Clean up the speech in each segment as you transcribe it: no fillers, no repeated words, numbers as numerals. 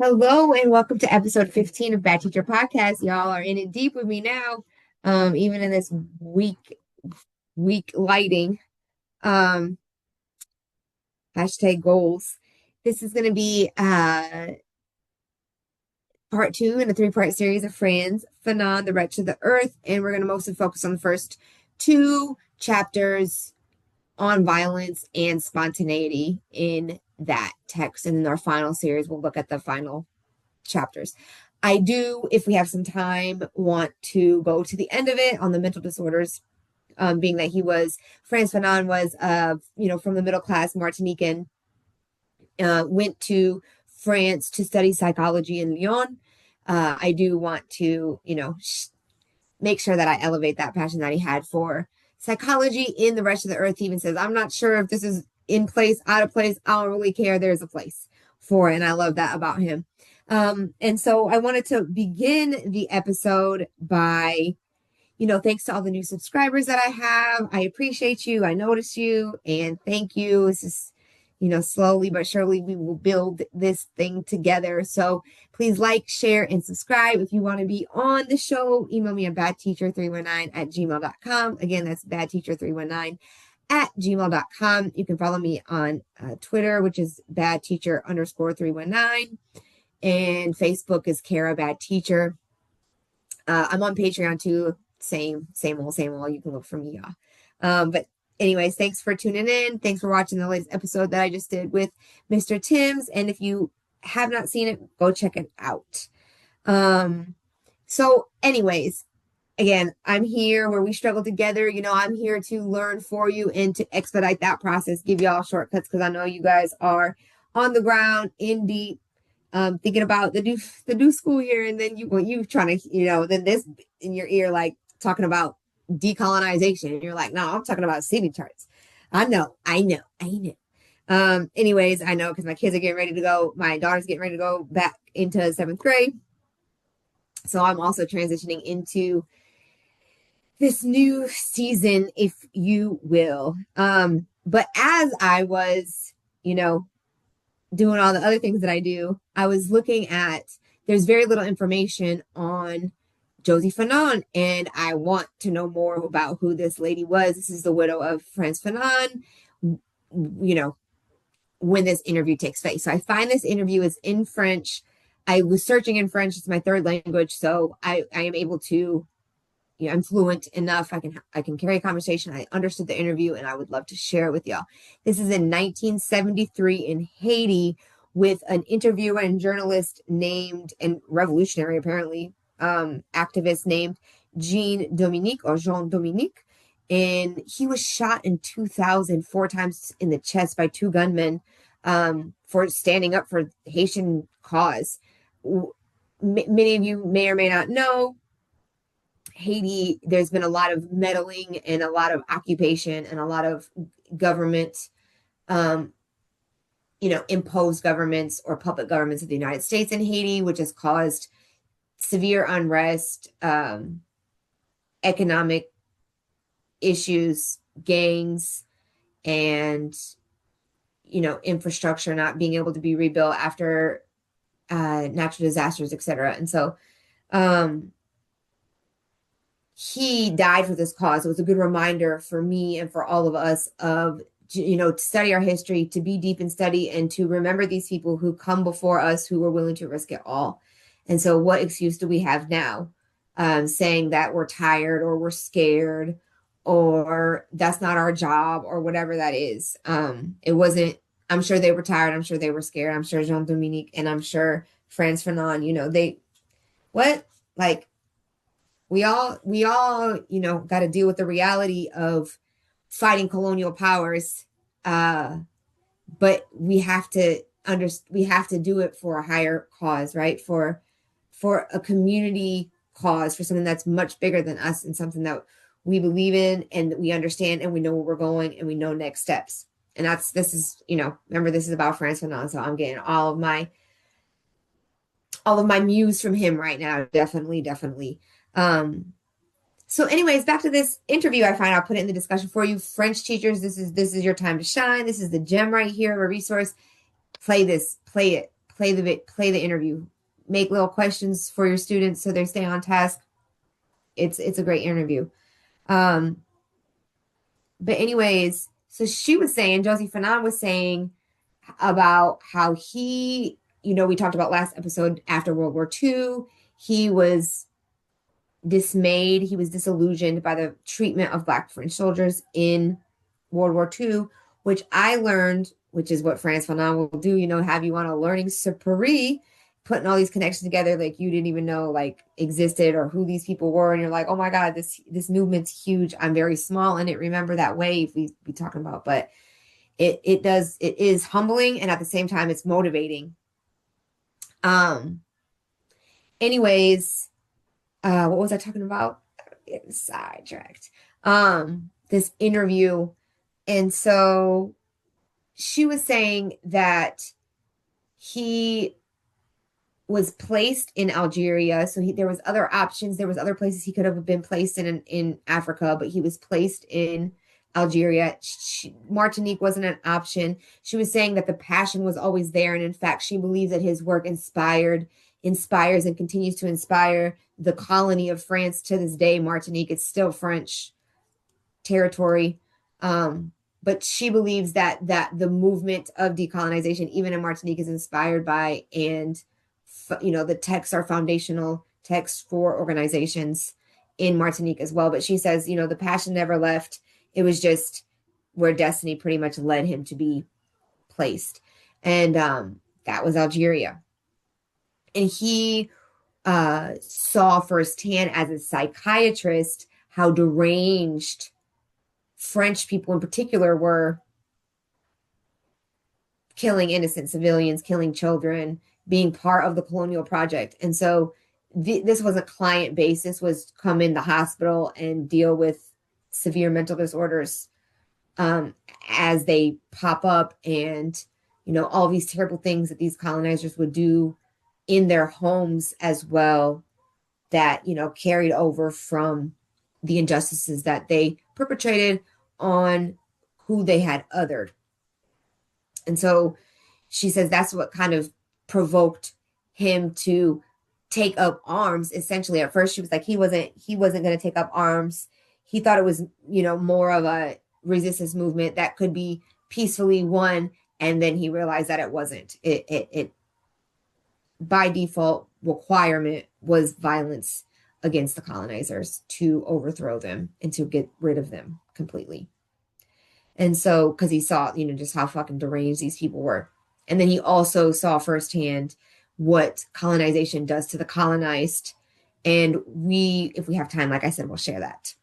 Hello and welcome to episode 15 of Bad Teacher Podcast. Y'all are in it deep with me now. Even in this weak lighting. Um, hashtag goals. This is gonna be part two in a three-part series of Frantz Fanon, The Wretched, the Earth, and we're gonna mostly focus on the first two chapters on violence and spontaneity in that text. And in our final series, we'll look at the final chapters. I do, if we have some time, want to go to the end of it on the mental disorders, being that Frantz Fanon was, from the middle class Martinican, went to France to study psychology in Lyon. I do want to, make sure that I elevate that passion that he had for psychology in The Wretched of the Earth. He even says, I'm not sure if this is in place, out of place. I don't really care. There's a place for it. And I love that about him. And so I wanted to begin the episode by, thanks to all the new subscribers that I have. I appreciate you. I notice you and thank you. This is, slowly but surely we will build this thing together. So please like, share, and subscribe. If you want to be on the show, email me at badteacher319@gmail.com. Again, that's badteacher319@gmail.com. You can follow me on Twitter, which is badteacher_319. And Facebook is Kara Bad Teacher. I'm on Patreon too. Same old. You can look for me, y'all. But anyways, thanks for tuning in. Thanks for watching the latest episode that I just did with Mr. Timms. And if you have not seen it, go check it out. So anyways, again, I'm here where we struggle together. I'm here to learn for you and to expedite that process, give y'all shortcuts because I know you guys are on the ground in deep. Thinking about the new school year, and then you trying to, then this in your ear, like talking about decolonization, and you're like, no, I'm talking about seating charts. I know. Anyways, I know because my kids are getting ready to go. My daughter's getting ready to go back into seventh grade, so I'm also transitioning into this new season, if you will. But as I was, doing all the other things that I do, I was looking at, there's very little information on Josie Fanon, and I want to know more about who this lady was. This is the widow of Frantz Fanon, when this interview takes place. So I find this interview is in French. I was searching in French. It's my third language, so I am able to, I'm fluent enough. I can carry a conversation. I understood the interview and I would love to share it with y'all. This is in 1973 in Haiti with an interviewer and journalist named, and revolutionary apparently, activist named Jean Doninique. And he was shot in 2000 4 times in the chest by 2 gunmen for standing up for the Haitian cause. Many of you may or may not know, Haiti, there's been a lot of meddling and a lot of occupation and a lot of government, imposed governments or puppet governments of the United States in Haiti, which has caused severe unrest, economic issues, gangs, and, infrastructure not being able to be rebuilt after natural disasters, etc. And so, he died for this cause. It was a good reminder for me and for all of us of, to study our history, to be deep in study, and to remember these people who come before us who were willing to risk it all. And so what excuse do we have now, saying that we're tired or we're scared or that's not our job or whatever that is? It wasn't, I'm sure they were tired. I'm sure they were scared. I'm sure Jean Doninique and I'm sure Frantz Fanon, we all, got to deal with the reality of fighting colonial powers. But we have to do it for a higher cause, right? For a community cause, for something that's much bigger than us and something that we believe in and that we understand and we know where we're going and we know next steps. And this is about Frantz Fanon. So I'm getting all of my muse from him right now. Definitely. So anyways, back to this interview. I'll put it in the discussion for you. French teachers, this is your time to shine. This is the gem right here of a resource. Play play the interview, make little questions for your students so they stay on task. It's a great interview. Um, but anyways, so she was saying, Josie Fanon was saying about how he, we talked about last episode after World War II, he was dismayed, he was disillusioned by the treatment of Black French soldiers in World War II, which I learned, which is what Frantz Fanon will do, have you on a learning spree, putting all these connections together like you didn't even know like existed or who these people were, and you're like, oh my God, this movement's huge. I'm very small in it. Remember that wave we be talking about, but it is humbling, and at the same time it's motivating. Um anyways, what was I talking about? Getting sidetracked. This interview. And so she was saying that he was placed in Algeria. So there was other options. There was other places he could have been placed in Africa, but he was placed in Algeria. Martinique wasn't an option. She was saying that the passion was always there. And in fact, she believes that his work inspires and continues to inspire the colony of France to this day. Martinique, it's still French territory. But she believes that the movement of decolonization, even in Martinique, is inspired by, and the texts are foundational texts for organizations in Martinique as well. But she says, the passion never left. It was just where destiny pretty much led him to be placed. And that was Algeria. And he saw firsthand as a psychiatrist how deranged French people in particular were killing innocent civilians, killing children, being part of the colonial project. And so this was a client base. This was come in the hospital and deal with severe mental disorders as they pop up, and all these terrible things that these colonizers would do in their homes as well, that carried over from the injustices that they perpetrated on who they had othered. And so she says that's what kind of provoked him to take up arms. Essentially, at first she was like, he wasn't going to take up arms. He thought it was more of a resistance movement that could be peacefully won, and then he realized that it wasn't. It by default requirement was violence against the colonizers to overthrow them and to get rid of them completely. And so, because he saw, just how fucking deranged these people were. And then he also saw firsthand what colonization does to the colonized. And if we have time, like I said, we'll share that.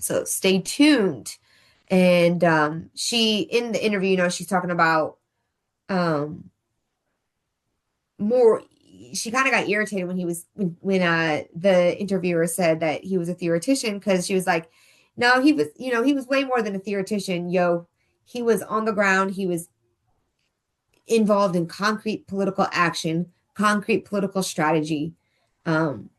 So stay tuned. And she, in the interview, she's talking about more, she kind of got irritated when the interviewer said that he was a theoretician, because she was like, no, he was way more than a theoretician. He was on the ground. He was involved in concrete political action, concrete political strategy, and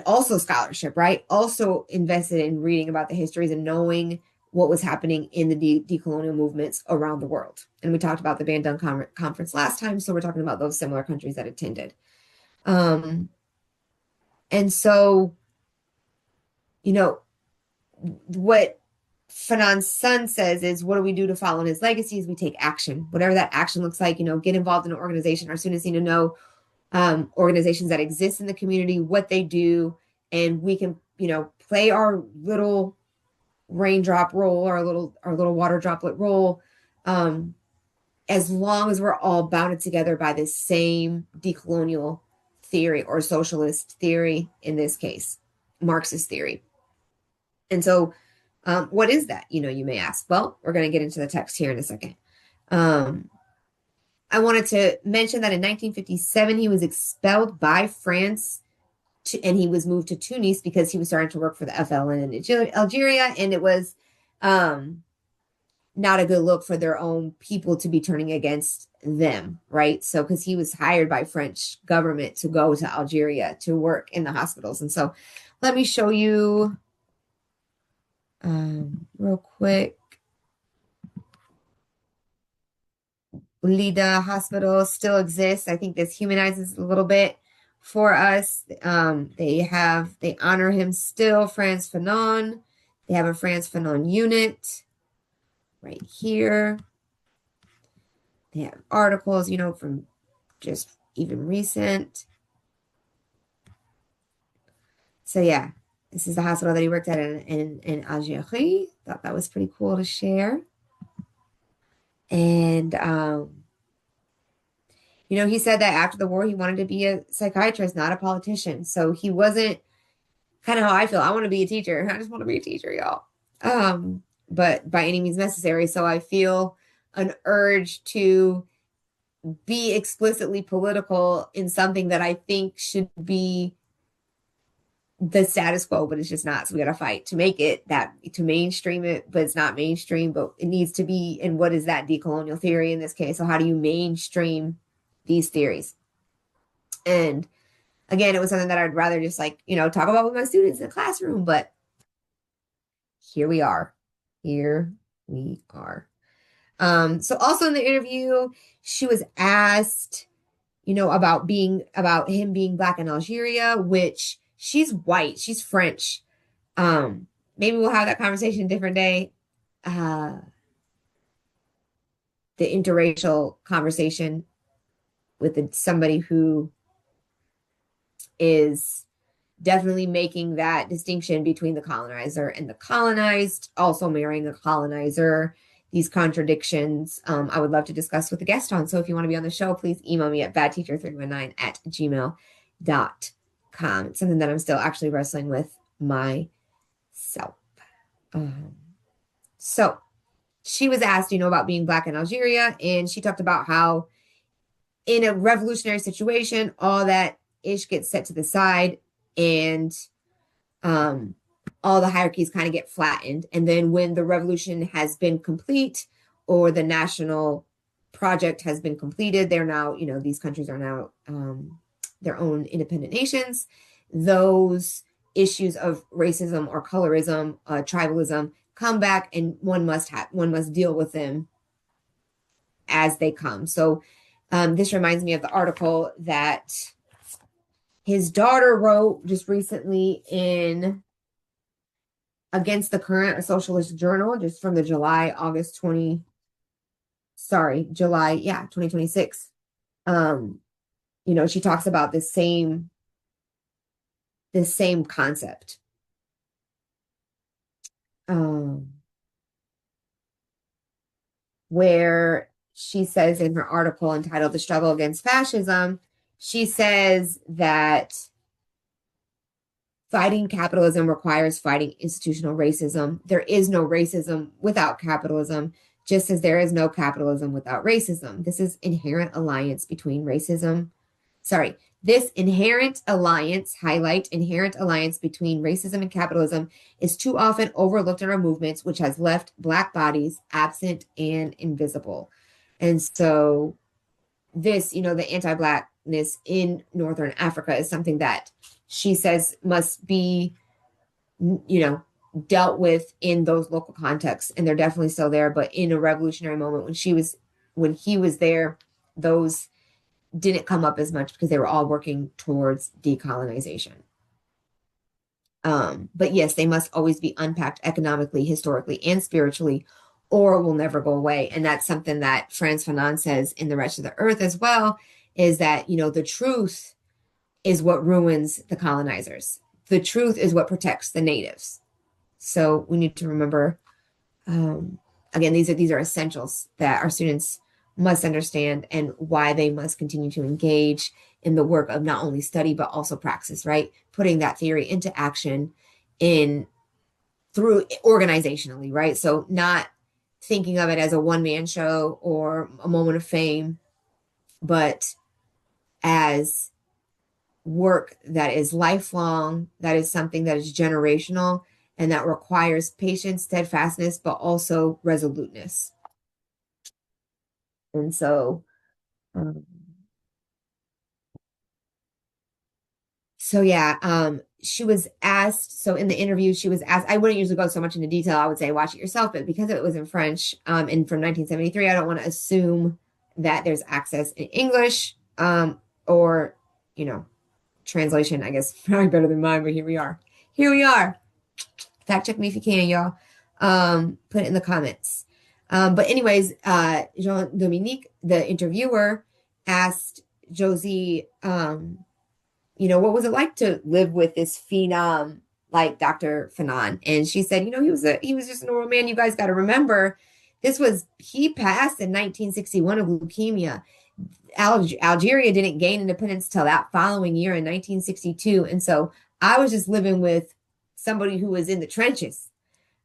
also scholarship, right? Also invested in reading about the histories and knowing what was happening in the decolonial movements around the world. And we talked about the Bandung conference last time, so we're talking about those similar countries that attended. And so, what Fanon's son says is, what do we do to follow in his legacies? We take action, whatever that action looks like. Get involved in an organization. Our students need to know organizations that exist in the community, what they do, and we can, play our little raindrop role, our little water droplet role, as long as we're all bounded together by the same decolonial theory, or socialist theory in this case, Marxist theory. And so, what is that? You may ask. Well, we're going to get into the text here in a second. I wanted to mention that in 1957, he was expelled by France, and he was moved to Tunis because he was starting to work for the FLN in Algeria, and it was not a good look for their own people to be turning against them, right? So, because he was hired by French government to go to Algeria to work in the hospitals. And so, let me show you real quick. Lida Hospital still exists. I think this humanizes a little bit for us. They honor him still, Frantz Fanon. They have a Frantz Fanon unit right here. They have articles, from just even recent. So yeah, this is the hospital that he worked at in Algerian. Thought that was pretty cool to share. And he said that after the war he wanted to be a psychiatrist, not a politician. So he wasn't kind of how I feel. I want to be a teacher. I just want to be a teacher, y'all. But by any means necessary. So I feel an urge to be explicitly political in something that I think should be the status quo, but it's just not. So we got to fight to make it to mainstream it, but it's not mainstream, but it needs to be. And what is that decolonial theory in this case? So how do you mainstream these theories? And again, it was something that I'd rather just talk about with my students in the classroom, but here we are. Here we are. So also in the interview, she was asked, about him being Black in Algeria, which she's white, she's French. Maybe we'll have that conversation a different day. The interracial conversation with somebody who is definitely making that distinction between the colonizer and the colonized, also marrying a colonizer, these contradictions. I would love to discuss with a guest on. So if you want to be on the show, please email me at badteacher319@gmail.com. It's something that I'm still actually wrestling with myself. So she was asked, about being Black in Algeria, and she talked about how in a revolutionary situation, all that ish gets set to the side, and all the hierarchies kind of get flattened. And then when the revolution has been complete or the national project has been completed, they're now, these countries are now their own independent nations. Those issues of racism or colorism, tribalism come back, and one must deal with them as they come. So this reminds me of the article that his daughter wrote just recently in Against the Current, a socialist journal, just from the July 2026. She talks about this same concept. Where she says in her article entitled The Struggle Against Fascism, she says that fighting capitalism requires fighting institutional racism. There is no racism without capitalism, just as there is no capitalism without racism. This inherent alliance between racism between racism and capitalism is too often overlooked in our movements, which has left Black bodies absent and invisible. And so this, the anti-Blackness in Northern Africa is something that she says must be, dealt with in those local contexts. And they're definitely still there. But in a revolutionary moment, when he was there, those didn't come up as much because they were all working towards decolonization. But yes, they must always be unpacked economically, historically, and spiritually, or will never go away. And that's something that Frantz Fanon says in The Wretched of the Earth as well, is that, the truth is what ruins the colonizers. The truth is what protects the natives. So we need to remember, again, these are essentials that our students must understand, and why they must continue to engage in the work of not only study, but also praxis, right? Putting that theory into action through organizationally, right? So not thinking of it as a one-man show or a moment of fame, but as work that is lifelong, that is something that is generational, and that requires patience, steadfastness, but also resoluteness. And so, she was asked, so in the interview, she was asked, I wouldn't usually go so much into detail, I would say watch it yourself, but because it was in French, and from 1973, I don't want to assume that there's access in English, or, you know, translation, I guess, probably better than mine, but here we are. Here we are. Fact check me if you can, y'all. Put it in the comments. But anyways, Jean Doninique, the interviewer, asked Josie, you know, what was it like to live with this phenom like Dr. Fanon? And she said, you know, he was just a normal man. You guys got to remember, he passed in 1961 of leukemia. Algeria didn't gain independence till that following year in 1962. And so I was just living with somebody who was in the trenches.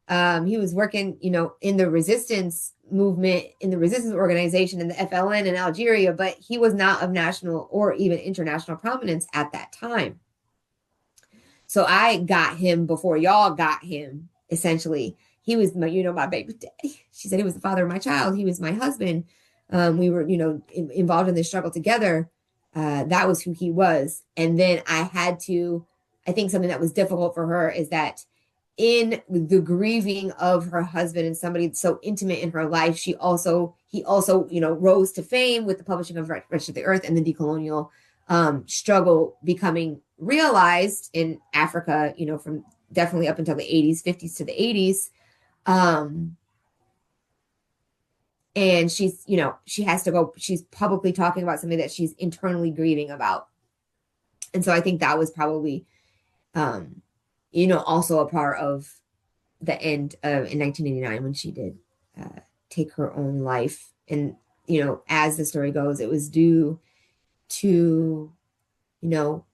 He was working, you know, in the resistance movement, in the resistance organization, in the FLN in Algeria, but he was not of national or even international prominence at that time. So I got him before y'all got him, essentially. He was my, you know, my baby daddy. She said he was the father of my child. He was my husband. We were, you know, involved in this struggle together. That was who he was. And then I think something that was difficult for her is that in the grieving of her husband and somebody so intimate in her life, he also, you know, rose to fame with the publishing of Wretched, the Earth and the decolonial struggle becoming realized in Africa, you know, from definitely up until the 80s, 50s to the 80s. And she's, you know, she's publicly talking about something that she's internally grieving about. And so I think that was probably, you know, also a part of the end of in 1989 when she did take her own life. And, you know, as the story goes, it was due to, you know,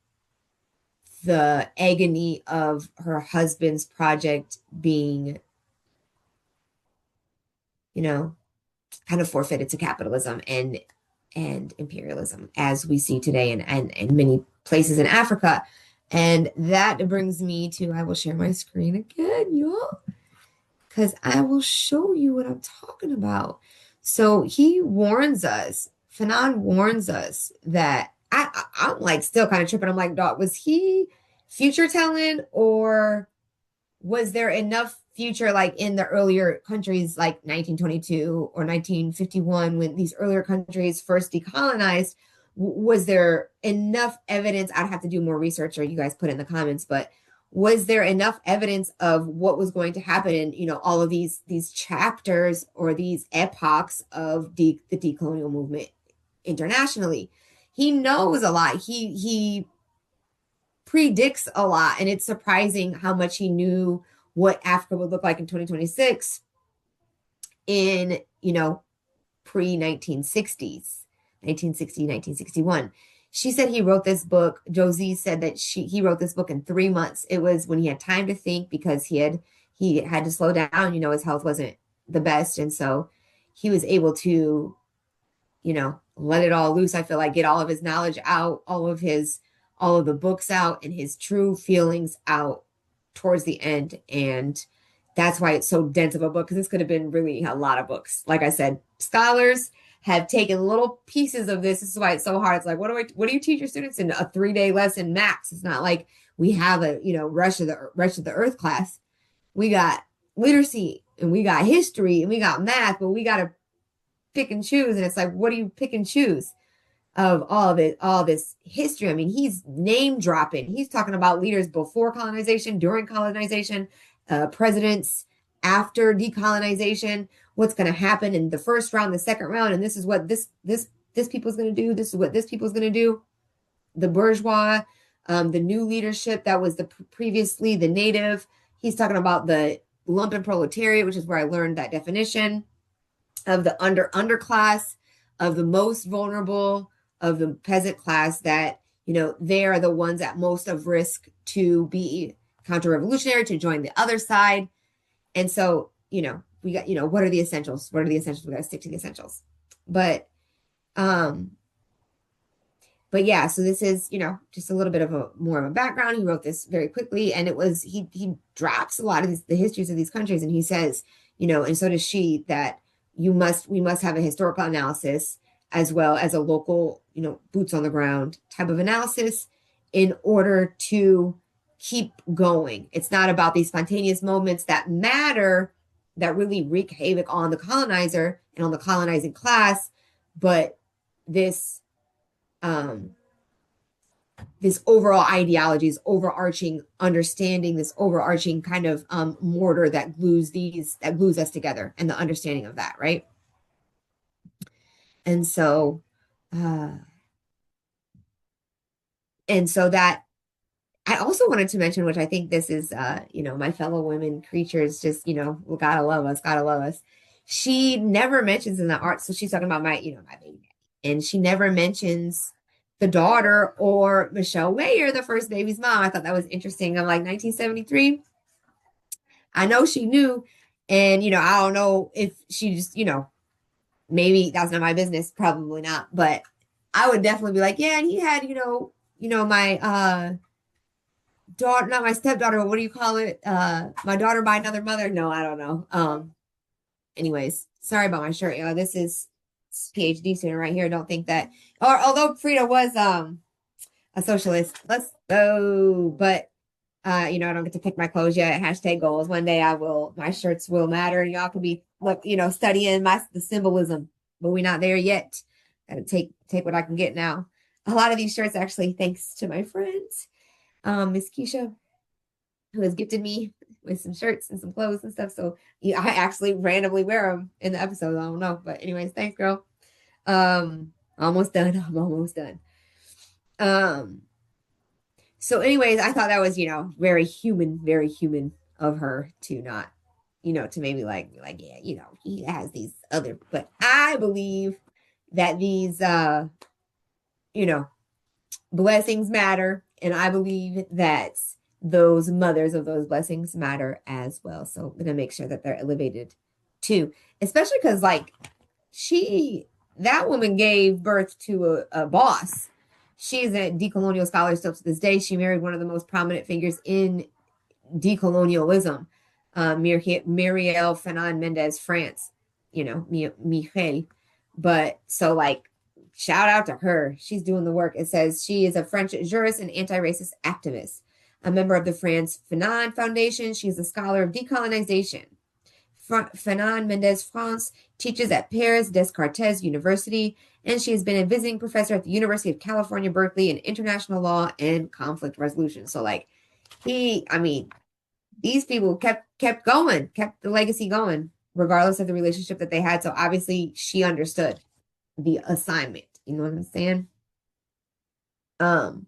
the agony of her husband's project being, you know, kind of forfeited to capitalism and imperialism as we see today and many places in Africa. And that brings me to, I will share my screen again, y'all, because I will show you what I'm talking about. So he warns us, Fanon warns us that I'm like still kind of tripping. I'm like, dog, was he future telling, or was there enough future like in the earlier countries like 1922 or 1951 when these earlier countries first decolonized? Was there enough evidence? I'd have to do more research, or you guys put in the comments, but was there enough evidence of what was going to happen in, you know, all of these chapters or these epochs of the decolonial movement internationally? He knows a lot. He predicts a lot, and it's surprising how much he knew what Africa would look like in 2026 in, you know, pre-1960s. 1960, 1961. She said he wrote this book. Josie said that he wrote this book in 3 months. It was when he had time to think because he had to slow down. You know, his health wasn't the best. And so he was able to, you know, let it all loose. I feel like get all of his knowledge out, all of the books out and his true feelings out towards the end. And that's why it's so dense of a book, because this could have been really a lot of books. Like I said, scholars have taken little pieces of this. This is why it's so hard. It's like, what do you teach your students in a 3-day lesson max? It's not like we have a, you know, Wretched the Earth class. We got literacy and we got history and we got math, but we got to pick and choose. And it's like, what do you pick and choose of all this history? I mean, he's name dropping. He's talking about leaders before colonization, during colonization, presidents after decolonization, what's going to happen in the first round, the second round, and this is what this people's going to do. This is what this people's going to do. The bourgeois, the new leadership that was previously the native. He's talking about the lumpen proletariat, which is where I learned that definition of the underclass, of the most vulnerable, of the peasant class that, you know, they are the ones at most of risk to be counter-revolutionary, to join the other side. And so, you know, we got, you know, what are the essentials? What are the essentials? We got to stick to the essentials. But yeah, so this is, you know, just a little bit of more of a background. He wrote this very quickly, and it was, he drops a lot of the histories of these countries. And he says, you know, and so does she, that we must have a historical analysis as well as a local, you know, boots on the ground type of analysis in order to keep going. It's not about these spontaneous moments that matter, that really wreak havoc on the colonizer and on the colonizing class. but this this overall ideology, this overarching understanding, this overarching kind of mortar that glues us together, and the understanding of that, right? And so, uh, and so that I also wanted to mention, which I think this is, my fellow women creatures, just, well, gotta love us, gotta love us. She never mentions in the art, so she's talking about my baby, and she never mentions the daughter or Michelle Weyer, the first baby's mom. I thought that was interesting. I'm like 1973. I know she knew, and I don't know if she just, maybe that's not my business, probably not, but I would definitely be like, yeah, and he had, my daughter, not my stepdaughter, but what do you call it? My daughter by another mother. No, I don't know. Anyways, sorry about my shirt. This is PhD student right here. Don't think that, or although Frida was a socialist, let's go. But I don't get to pick my clothes yet. Hashtag goals. One day I will. My shirts will matter, and y'all can be studying the symbolism. But we're not there yet. Gotta take what I can get now. A lot of these shirts, actually, thanks to my friends, Miss Keisha, who has gifted me with some shirts and some clothes and stuff. So I actually randomly wear them in the episode. I don't know, but anyways, thanks, girl. Almost done. I'm almost done. So anyways, I thought that was, very human of her to not, to maybe like, yeah, he has these other, but I believe that these, blessings matter. And I believe that those mothers of those blessings matter as well. So I'm going to make sure that they're elevated too, especially because that woman gave birth to a boss. She's a decolonial scholar still to this day. She married one of the most prominent figures in decolonialism, Mireille Fanon Mendez France, Mireille. But so shout out to her. She's doing the work. It says she is a French jurist and anti-racist activist, a member of the Frantz Fanon Foundation. She's a scholar of decolonization. Fanon Mendez France teaches at Paris Descartes University, and she has been a visiting professor at the University of California, Berkeley in international law and conflict resolution. So these people kept going, kept the legacy going, regardless of the relationship that they had. So obviously she understood the assignment. You know what I'm saying? And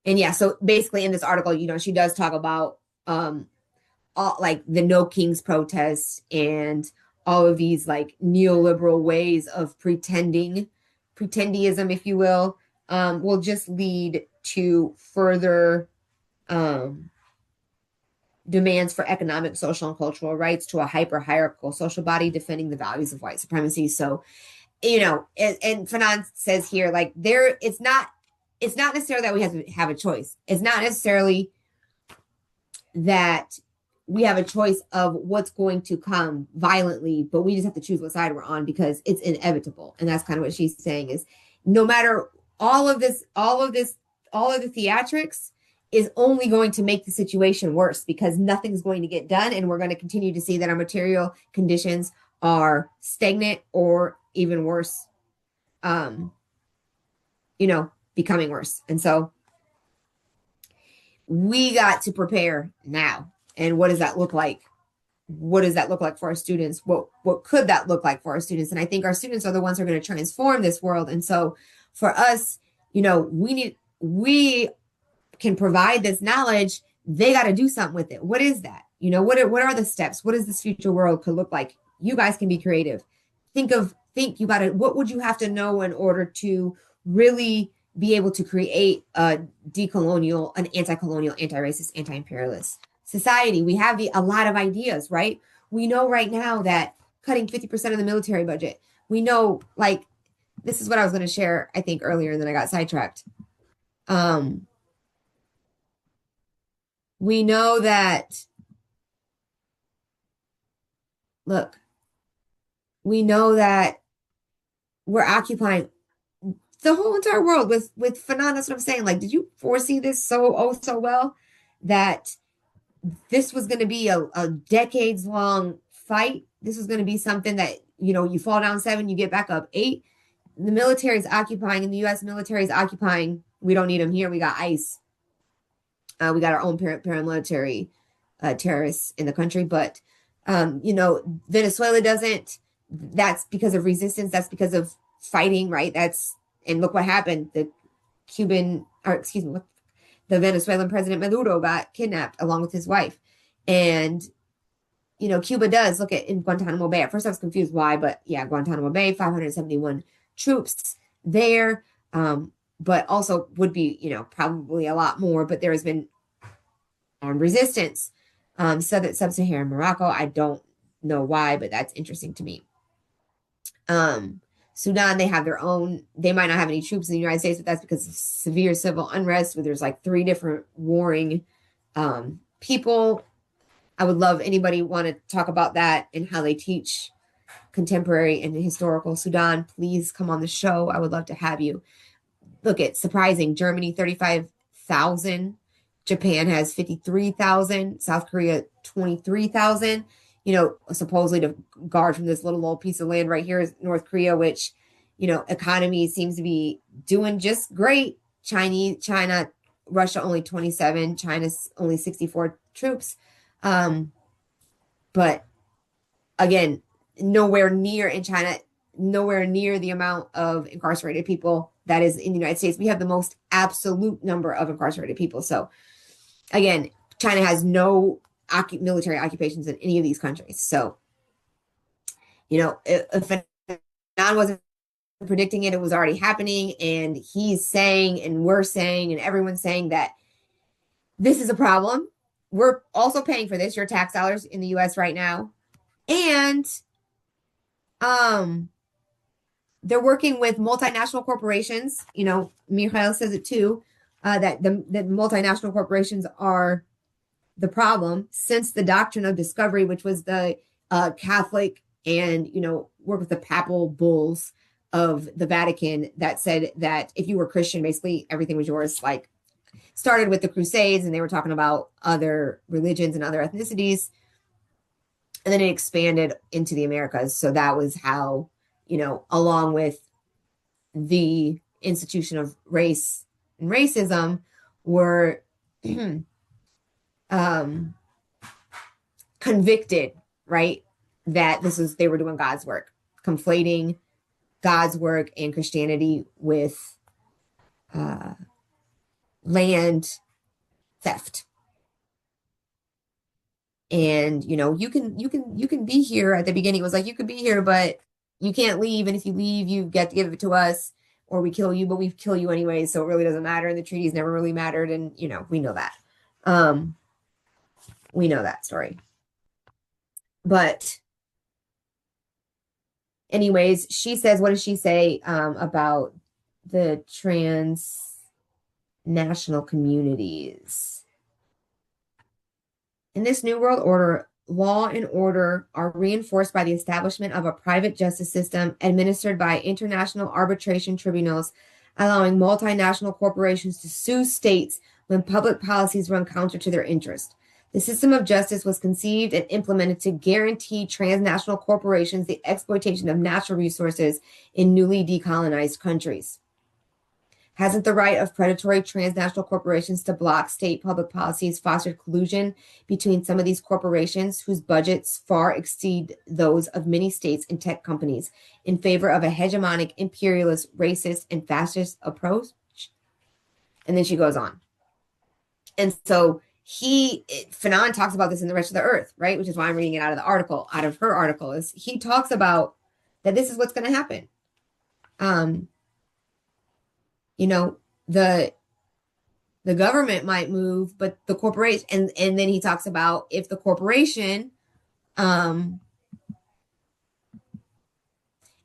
yeah, so basically in this article, she does talk about all the No Kings protests and all of these neoliberal ways of pretendeism, if you will just lead to further demands for economic, social, and cultural rights to a hyper-hierarchical social body defending the values of white supremacy. So, and Fanon says here, it's not necessarily that we have to have a choice. It's not necessarily that we have a choice of what's going to come violently, but we just have to choose what side we're on because it's inevitable. And that's kind of what she's saying is no matter all of the theatrics is only going to make the situation worse because nothing's going to get done. And we're going to continue to see that our material conditions are stagnant or even worse, becoming worse. And so we got to prepare now. And what does that look like? What does that look like for our students? What could that look like for our students? And I think our students are the ones who are going to transform this world. And so for us, we can provide this knowledge. They got to do something with it. What is that? What are the steps? What does this future world could look like? You guys can be creative. What would you have to know in order to really be able to create a decolonial, an anti-colonial, anti-racist, anti-imperialist society? We have a lot of ideas, right? We know right now that cutting 50% of the military budget, we know, this is what I was going to share, I think, earlier, and then I got sidetracked. We know that, look, we know that we're occupying the whole entire world with Fanon. That's what I'm saying. Did you foresee this so well that this was going to be a decades long fight? This was going to be something that, you fall down 7, you get back up 8. the military is occupying, and the U.S. military is occupying. We don't need them here. We got ICE. We got our own paramilitary terrorists in the country. But, Venezuela doesn't. That's because of resistance. That's because of fighting, right? And look what happened. The Venezuelan president Maduro got kidnapped along with his wife. And, Cuba does look at in Guantanamo Bay. At first I was confused why, but yeah, Guantanamo Bay, 571 troops there. But also would be, probably a lot more, but there has been armed resistance. Sub-Saharan Morocco, I don't know why, but that's interesting to me. Sudan, they have their own, they might not have any troops in the United States, but that's because of severe civil unrest where there's like 3 different warring people. I would love anybody want to talk about that and how they teach contemporary and historical Sudan. Please come on the show. I would love to have you. Look, it's surprising. Germany, 35,000. Japan has 53,000. South Korea, 23,000. Supposedly to guard from this little old piece of land right here is North Korea, which, economy seems to be doing just great. China, Russia only 27. China's only 64 troops. But again, nowhere near in China, nowhere near the amount of incarcerated people that is in the United States. We have the most absolute number of incarcerated people. So again, China has no military occupations in any of these countries. So, if Fanon wasn't predicting it, it was already happening. And he's saying, and we're saying, and everyone's saying that this is a problem. We're also paying for this, your tax dollars in the US right now. And they're working with multinational corporations. Mireille says it too, that the multinational corporations are the problem since the doctrine of discovery, which was the Catholic and, work with the papal bulls of the Vatican that said that if you were Christian, basically everything was yours. Like, started with the Crusades, and they were talking about other religions and other ethnicities. And then it expanded into the Americas. So that was how, along with the institution of race and racism, were convicted, right? That they were doing God's work, conflating God's work and Christianity with land theft. And you can be here. At the beginning it was like you could be here, but you can't leave, and if you leave you get to give it to us or we kill you, but we kill you anyway, so it really doesn't matter, and the treaties never really mattered, and we know that. We know that story. But anyways, she says, what does she say about the transnational communities? In this New World Order, law and order are reinforced by the establishment of a private justice system administered by international arbitration tribunals, allowing multinational corporations to sue states when public policies run counter to their interest. The system of justice was conceived and implemented to guarantee transnational corporations the exploitation of natural resources in newly decolonized countries. Hasn't the right of predatory transnational corporations to block state public policies fostered collusion between some of these corporations whose budgets far exceed those of many states and tech companies in favor of a hegemonic, imperialist, racist, and fascist approach? And then she goes on. And so Fanon talks about this in The Wretched, the Earth, right? Which is why I'm reading it out of her article, is he talks about that this is what's going to happen. The government might move, but the corporation, and then he talks about if the corporation,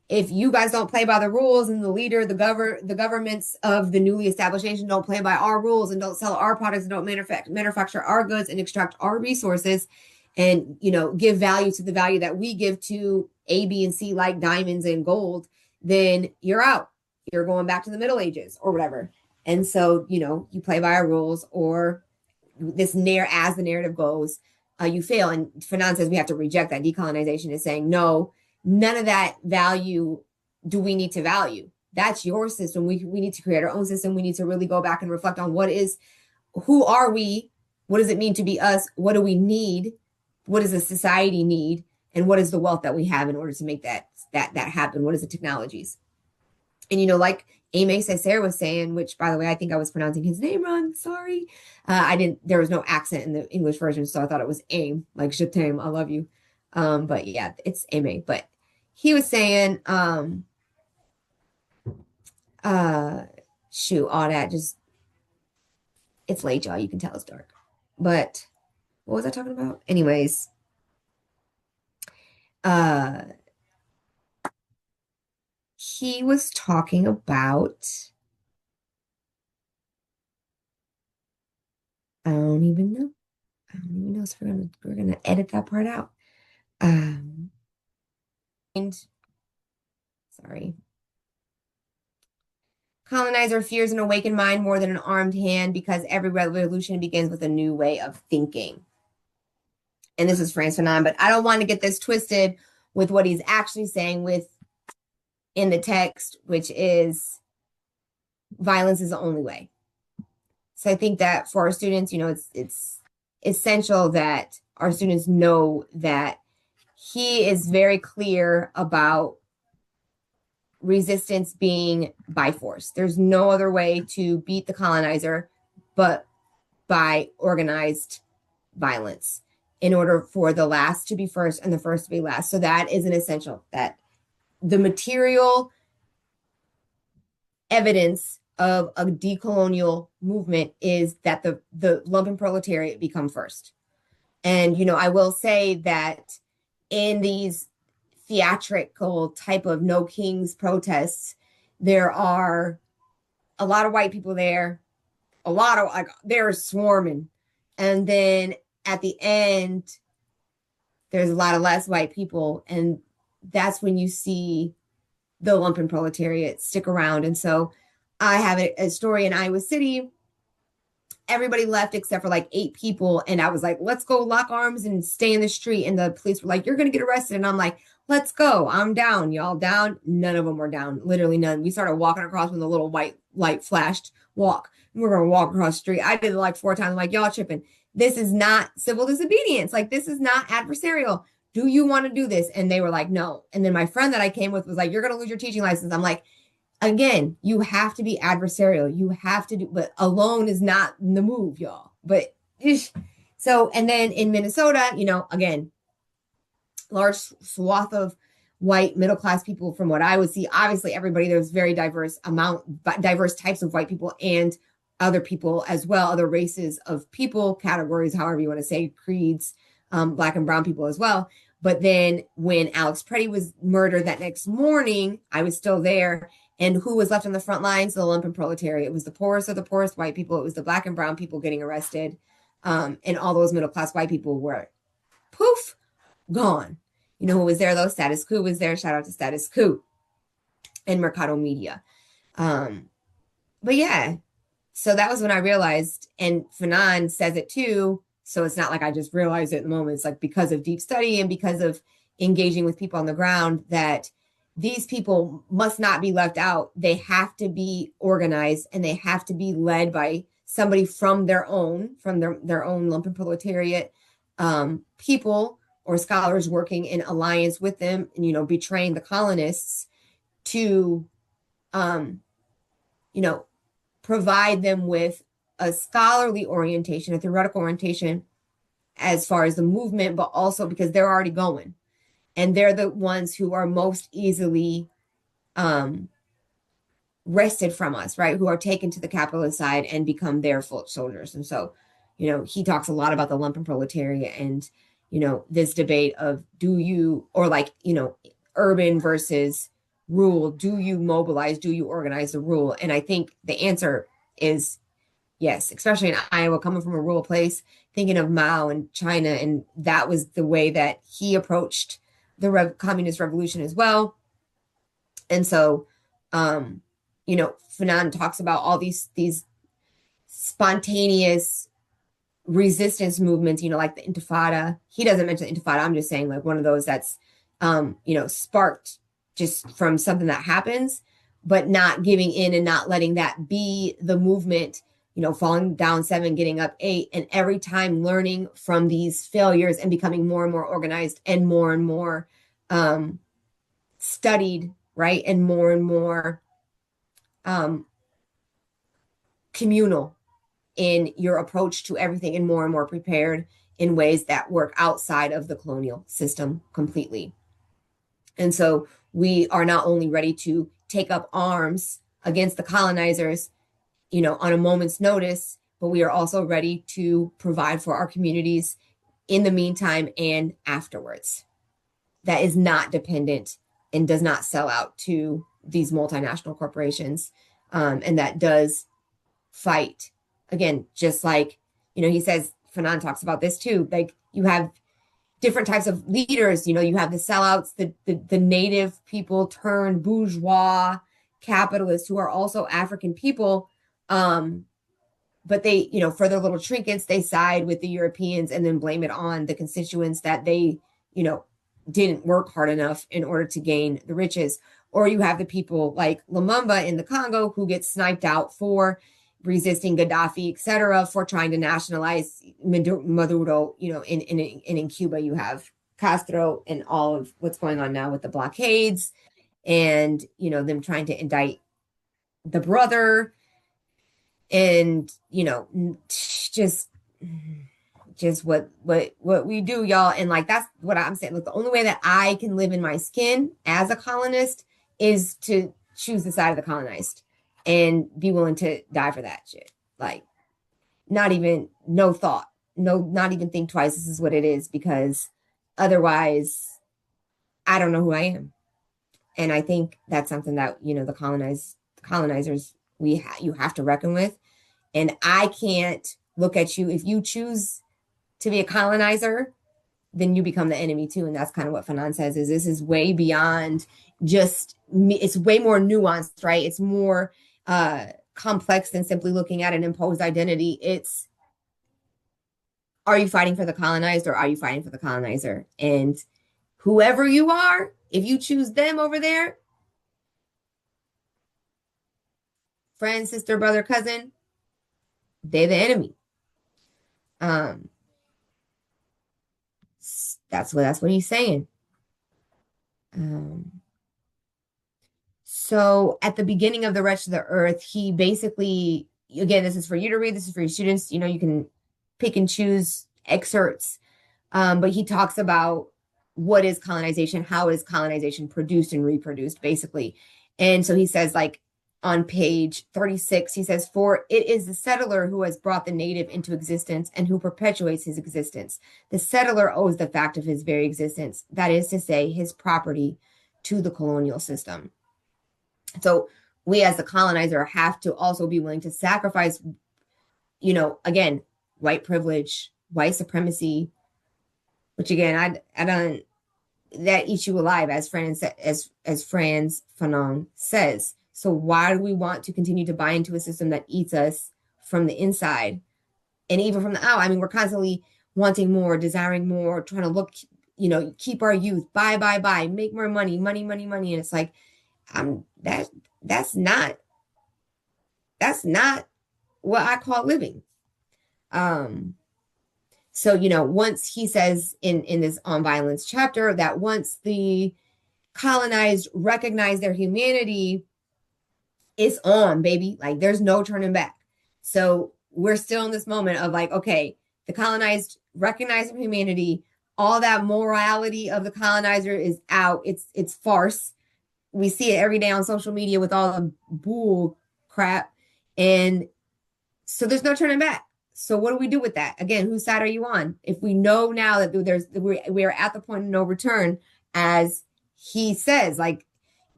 if you guys don't play by the rules and the leader, the governments of the newly established nation don't play by our rules and don't sell our products and don't manufacture our goods and extract our resources and, give value to the value that we give to A, B, and C, like diamonds and gold, then you're out. You're going back to the Middle Ages or whatever. And so, you play by our rules, or as the narrative goes, you fail. And Fanon says we have to reject that. Decolonization is saying, no, none of that value do we need to value. that's your system. We need to create our own system. We need to really go back and reflect on who are we? What does it mean to be us? What do we need? What does the society need? And what is the wealth that we have in order to make that happen? What is the technologies? And, like Aimé Césaire was saying, which, by the way, I think I was pronouncing his name wrong. Sorry. There was no accent in the English version, so I thought it was aim, like je t'aime, I love you. But yeah, it's Aimé. But he was saying, shoot, all that it's late, y'all. You can tell it's dark. But what was I talking about? Anyways, he was talking about, I don't even know. So we're gonna edit that part out. And sorry. Colonizer fears an awakened mind more than an armed hand because every revolution begins with a new way of thinking. And this is Frantz Fanon, but I don't want to get this twisted with what he's actually saying in the text, which is violence is the only way. So I think that for our students, it's essential that our students know that he is very clear about resistance being by force. There's no other way to beat the colonizer but by organized violence in order for the last to be first and the first to be last. So that is an essential, that the material evidence of a decolonial movement is that the lumpen proletariat become first. And, I will say that in these theatrical type of no kings protests, there are a lot of white people there, they're swarming. And then at the end, there's a lot of less white people. And that's when you see the lumpen proletariat stick around. And so I have a story in Iowa City. Everybody left except for like 8 people. And I was like, let's go lock arms and stay in the street. And the police were like, you're going to get arrested. And I'm like, let's go. I'm down. Y'all down? None of them were down. Literally none. We started walking across when the little white light flashed. Walk. And we're going to walk across the street. I did it like 4 times. I'm like, y'all tripping. This is not civil disobedience. Like, this is not adversarial. Do you want to do this? And they were like, no. And then my friend that I came with was like, you're going to lose your teaching license. I'm like, again, you have to be adversarial. You have to do, but alone is not the move, y'all. But so, and then in Minnesota, again, large swath of white middle-class people from what I would see. Obviously, there's very diverse types of white people and other people as well, other races of people, categories, however you want to say, creeds, Black and brown people as well. But then when Alex Preddy was murdered that next morning, I was still there. And who was left on the front lines? The lumpen proletariat. It was the poorest of the poorest white people. It was the Black and brown people getting arrested. And all those middle-class white people were, poof, gone. Who was there, though? Status Quo was there. Shout out to Status Quo and Mercado Media. But yeah, so that was when I realized, and Fanon says it too, so it's not like I just realized it at the moment. It's like because of deep study and because of engaging with people on the ground that these people must not be left out. They have to be organized and they have to be led by somebody from their own lumpen proletariat people or scholars working in alliance with them and, betraying the colonists to, provide them with a scholarly orientation, a theoretical orientation as far as the movement, but also because they're already going. And they're the ones who are most easily wrested from us, right? Who are taken to the capitalist side and become their foot soldiers. And so, he talks a lot about the lumpen proletariat and, this debate of urban versus rural. Do you mobilize? Do you organize the rural? And I think the answer is yes, especially in Iowa, coming from a rural place, thinking of Mao and China. And that was the way that he approached the communist revolution as well. And so, Fanon talks about all these spontaneous resistance movements, like the Intifada. He doesn't mention the Intifada. I'm just saying like one of those that's, sparked just from something that happens. but not giving in and not letting that be the movement, falling down 7, getting up 8, and every time learning from these failures and becoming more and more organized and more studied, right? And more communal in your approach to everything and more prepared in ways that work outside of the colonial system completely. And so we are not only ready to take up arms against the colonizers, on a moment's notice, but we are also ready to provide for our communities in the meantime and afterwards. That is not dependent and does not sell out to these multinational corporations. And that does fight. Again, just like, he says, Fanon talks about this too, like you have different types of leaders, you have the sellouts, the native people turned bourgeois capitalists who are also African people. But they, for their little trinkets, they side with the Europeans and then blame it on the constituents that they, didn't work hard enough in order to gain the riches. Or you have the people like Lumumba in the Congo who get sniped out for resisting Gaddafi, etc., for trying to nationalize Maduro. In Cuba, you have Castro and all of what's going on now with the blockades and, them trying to indict the brother and, just what we do, y'all. And like, that's what I'm saying. Like, the only way that I can live in my skin as a colonist is to choose the side of the colonized and be willing to die for that shit. Like, not even, no thought, not even think twice. This is what it is, because otherwise I don't know who I am. And I think that's something that, the colonizers, you have to reckon with. And I can't look at you. If you choose to be a colonizer, then you become the enemy too. And that's kind of what Fanon says, is this is way beyond just, it's way more nuanced, right? It's more complex than simply looking at an imposed identity. It's, are you fighting for the colonized or are you fighting for the colonizer? And whoever you are, if you choose them over there, friend, sister, brother, cousin, they're the enemy. That's what he's saying. So at the beginning of the Wretched of the Earth, he basically, again, this is for you to read, this is for your students, you can pick and choose excerpts, but he talks about what is colonization, how is colonization produced and reproduced, basically. And so he says, like, on page 36, he says, for it is the settler who has brought the native into existence and who perpetuates his existence. The settler owes the fact of his very existence, that is to say, his property, to the colonial system. So we as the colonizer have to also be willing to sacrifice, again, white privilege, white supremacy, which again, I don't, that eats you alive, as Frantz Fanon says. So why do we want to continue to buy into a system that eats us from the inside and even from the out? I mean, we're constantly wanting more, desiring more, trying to look, keep our youth, buy, make more money. And it's like, that's not what I call living. So, once he says in this On Violence chapter that once the colonized recognize their humanity, it's on, baby. Like, there's no turning back. So we're still in this moment of like, okay, the colonized recognize their humanity. All that morality of the colonizer is out. It's farce. We see it every day on social media with all the bull crap. And so there's no turning back. So what do we do with that? Again, whose side are you on? If we know now that we are at the point of no return, as he says, like,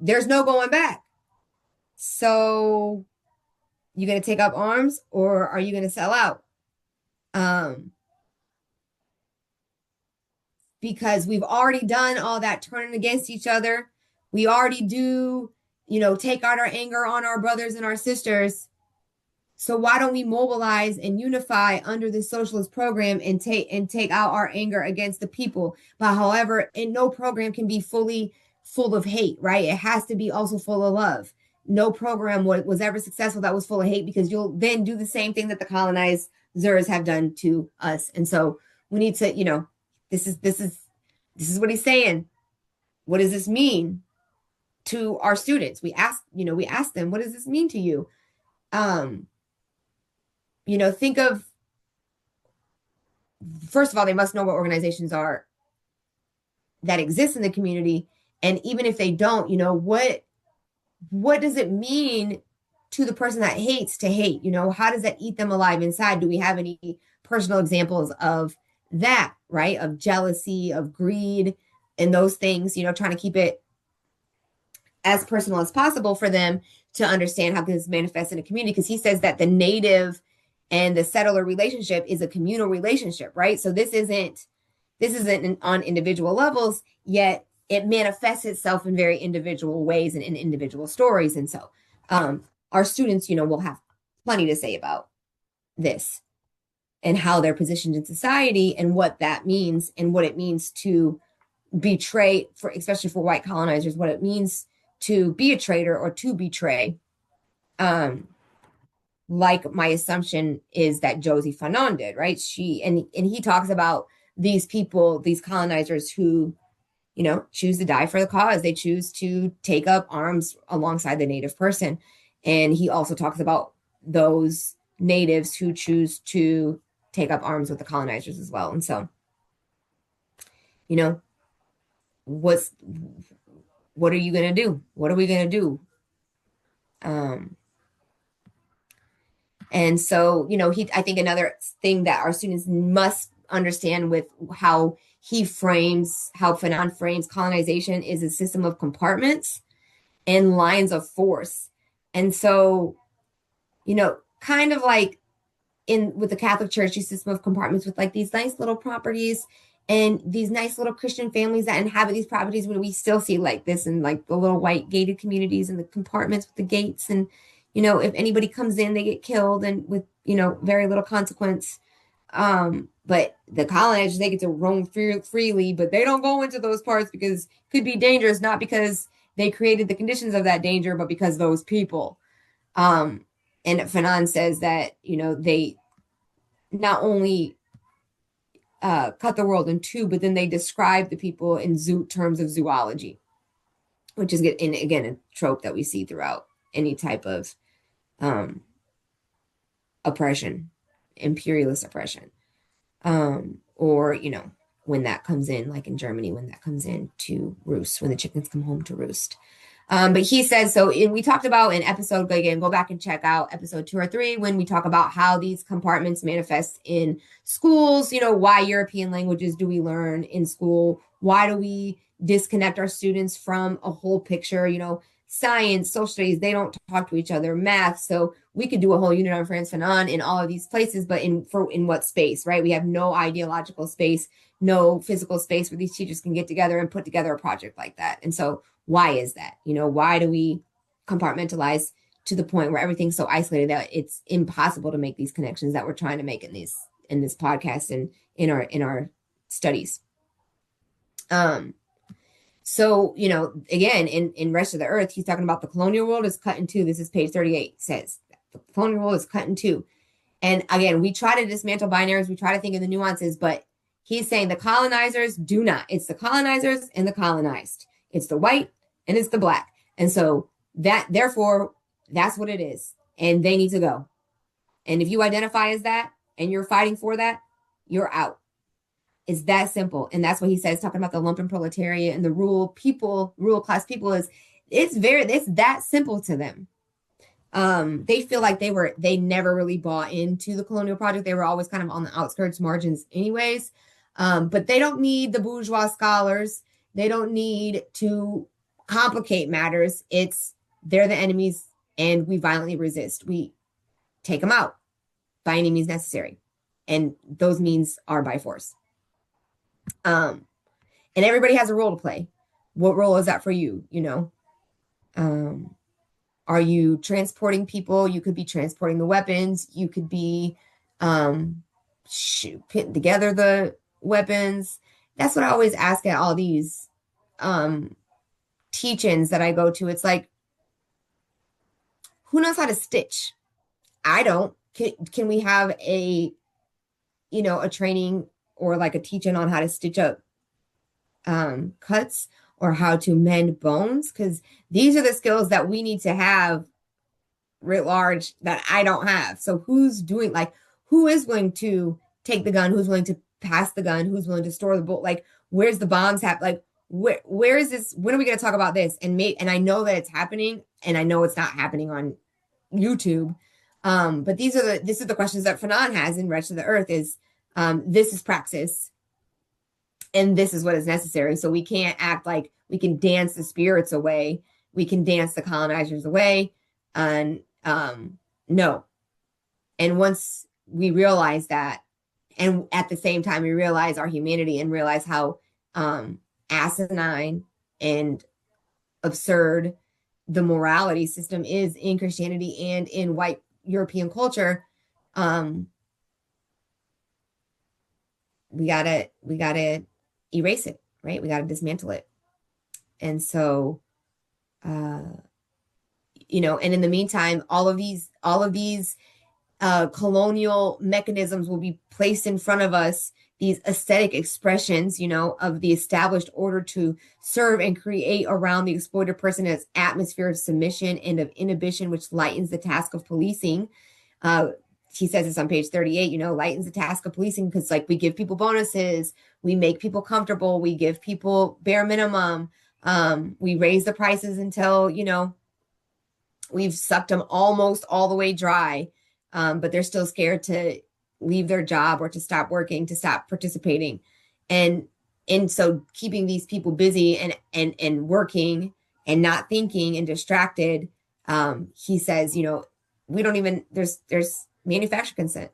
there's no going back. So you going to take up arms or are you going to sell out? Because we've already done all that turning against each other. We already do, take out our anger on our brothers and our sisters. So why don't we mobilize and unify under the socialist program and take out our anger against the people? But however, and no program can be fully full of hate, right? It has to be also full of love. no program was ever successful that was full of hate, because you'll then do the same thing that the colonizers have done to us. And so we need to, this is what he's saying. What does this mean to our students? We ask them, what does this mean to you? Think of, first of all, they must know what organizations are that exist in the community. And even if they don't, what does it mean to the person that hates to hate? How does that eat them alive inside? Do we have any personal examples of that, right? Of jealousy, of greed, and those things, trying to keep it as personal as possible for them to understand how this manifests in a community. Because he says that the native and the settler relationship is a communal relationship, right? So this isn't on individual levels, yet it manifests itself in very individual ways and in individual stories. And so our students, will have plenty to say about this and how they're positioned in society and what that means and what it means to betray, especially for white colonizers, what it means to be a traitor or to betray. Like my assumption is that Josie Fanon did, right? And he talks about these people, these colonizers who, choose to die for the cause. They choose to take up arms alongside the native person. And he also talks about those natives who choose to take up arms with the colonizers as well. And so, what are you going to do? What are we going to do? And so, I think another thing that our students must understand with how Fanon frames colonization is a system of compartments and lines of force. And so, kind of like with the Catholic Church, a system of compartments with like these nice little properties and these nice little Christian families that inhabit these properties, when we still see like this in like the little white gated communities and the compartments with the gates. And, if anybody comes in, they get killed and with, very little consequence. But the colonizers, they get to roam freely, but they don't go into those parts because it could be dangerous, not because they created the conditions of that danger, but because those people. And Fanon says that, they not only cut the world in two, but then they describe the people in terms of zoology, which is, again, a trope that we see throughout any type of oppression, imperialist oppression. Or, when that comes in, like in Germany, when that comes in to roost, when the chickens come home to roost. But he says, we talked about in episode, again, go back and check out episode 2 or 3, when we talk about how these compartments manifest in schools, why European languages do we learn in school? Why do we disconnect our students from a whole picture? Science, social studies, they don't talk to each other, math. So we could do a whole unit on Frantz Fanon in all of these places, but in what space, right? We have no ideological space, no physical space where these teachers can get together and put together a project like that. And so why is that? Why do we compartmentalize to the point where everything's so isolated that it's impossible to make these connections that we're trying to make in this podcast and in our studies? So, again, in Wretched of the Earth, he's talking about the colonial world is cut in two. This is page 38, says the colonial world is cut in two. And again, we try to dismantle binaries. We try to think of the nuances, but he's saying the colonizers do not. It's the colonizers and the colonized. It's the white and it's the black. And so therefore, that's what it is. And they need to go. And if you identify as that and you're fighting for that, you're out. It's that simple. And that's what he says, talking about the lumpen proletariat and the rural class people, it's that simple to them. They feel like they never really bought into the colonial project. They were always kind of on the outskirts, margins anyways. But they don't need the bourgeois scholars. They don't need to complicate matters. They're the enemies and we violently resist. We take them out by any means necessary. And those means are by force. And everybody has a role to play. What role is that for you? Are you transporting people? You could be transporting the weapons. You could be putting together the weapons. That's what I always ask at all these teach-ins that I go to. It's like, who knows how to stitch? I don't. Can we have a, a training or like a teaching on how to stitch up cuts or how to mend bones? Because these are the skills that we need to have writ large that I don't have. So who's doing, like, who is going to take the gun? Who's willing to pass the gun? Who's willing to store the bullet? Like, where's the bombs like, where is this? When are we going to talk about this? And I know that it's happening, and I know it's not happening on YouTube. But this is the questions that Fanon has in Wretched the Earth is, this is praxis, and this is what is necessary. So we can't act like we can dance the spirits away. We can dance the colonizers away. And no. And once we realize that, and at the same time we realize our humanity and realize how asinine and absurd the morality system is in Christianity and in white European culture, we gotta erase it, right? We gotta dismantle it. And so, and in the meantime, all of these colonial mechanisms will be placed in front of us, these aesthetic expressions, of the established order to serve and create around the exploited person as atmosphere of submission and of inhibition, which lightens the task of policing. He says this on page 38, lightens the task of policing because, like, we give people bonuses, we make people comfortable, we give people bare minimum, we raise the prices until, we've sucked them almost all the way dry, but they're still scared to leave their job or to stop working, to stop participating. And so keeping these people busy and working and not thinking and distracted, he says, we don't even, there's manufacturer consent.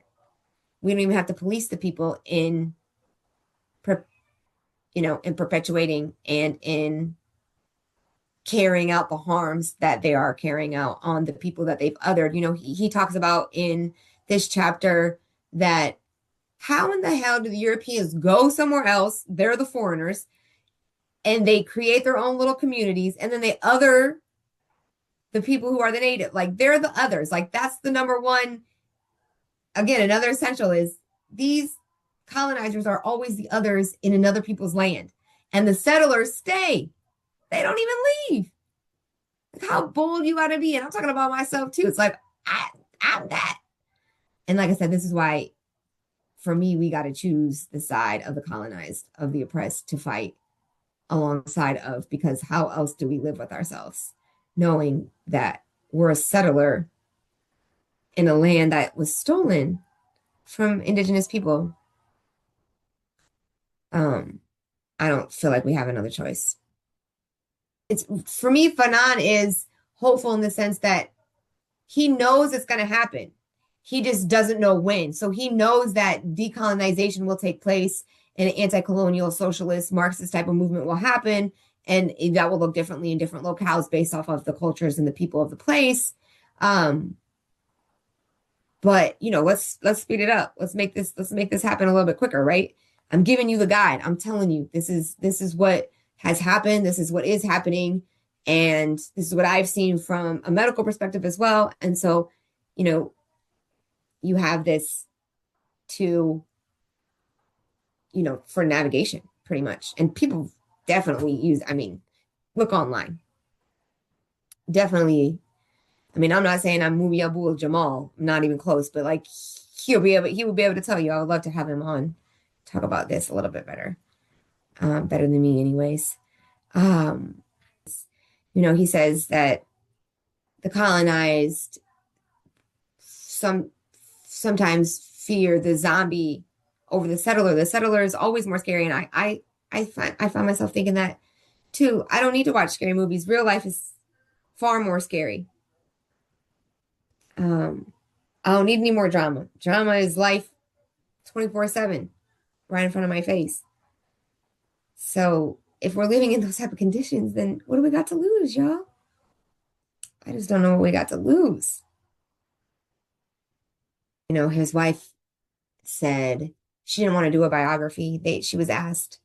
We don't even have to police the people in perpetuating and in carrying out the harms that they are carrying out on the people that they've othered. He talks about in this chapter that how in the hell do the Europeans go somewhere else? They're the foreigners, and they create their own little communities, and then they other the people who are the native. Like, they're the others. Like, that's the number one. Again, another essential is these colonizers are always the others in another people's land, and the settlers stay. They don't even leave. Like, how bold you gotta be. And I'm talking about myself too. It's like, I'm that. And like I said, this is why, for me, we got to choose the side of the colonized, of the oppressed, to fight alongside of, because how else do we live with ourselves, knowing that we're a settler in a land that was stolen from indigenous people? I don't feel like we have another choice. It's, for me, Fanon is hopeful in the sense that he knows it's going to happen. He just doesn't know when. So he knows that decolonization will take place and an anti-colonial, socialist, Marxist type of movement will happen. And that will look differently in different locales based off of the cultures and the people of the place. But let's speed it up. Let's make this happen a little bit quicker, right? I'm giving you the guide. I'm telling you, this is what has happened. This is what is happening. And this is what I've seen from a medical perspective as well. And so, you have this to, for navigation, pretty much. And people definitely use, look online. Definitely. I'm not saying I'm Mubi Abul Jamal, not even close, but like he will be able to tell you. I would love to have him on, talk about this a little bit better. Better than me anyways. He says that the colonized sometimes fear the zombie over the settler. The settler is always more scary. And I find myself thinking that too. I don't need to watch scary movies. Real life is far more scary. I don't need any more drama. Drama is life 24/7 right in front of my face. So if we're living in those type of conditions, then what do we got to lose, y'all? I just don't know what we got to lose. His wife said she didn't want to do a biography. She was asked.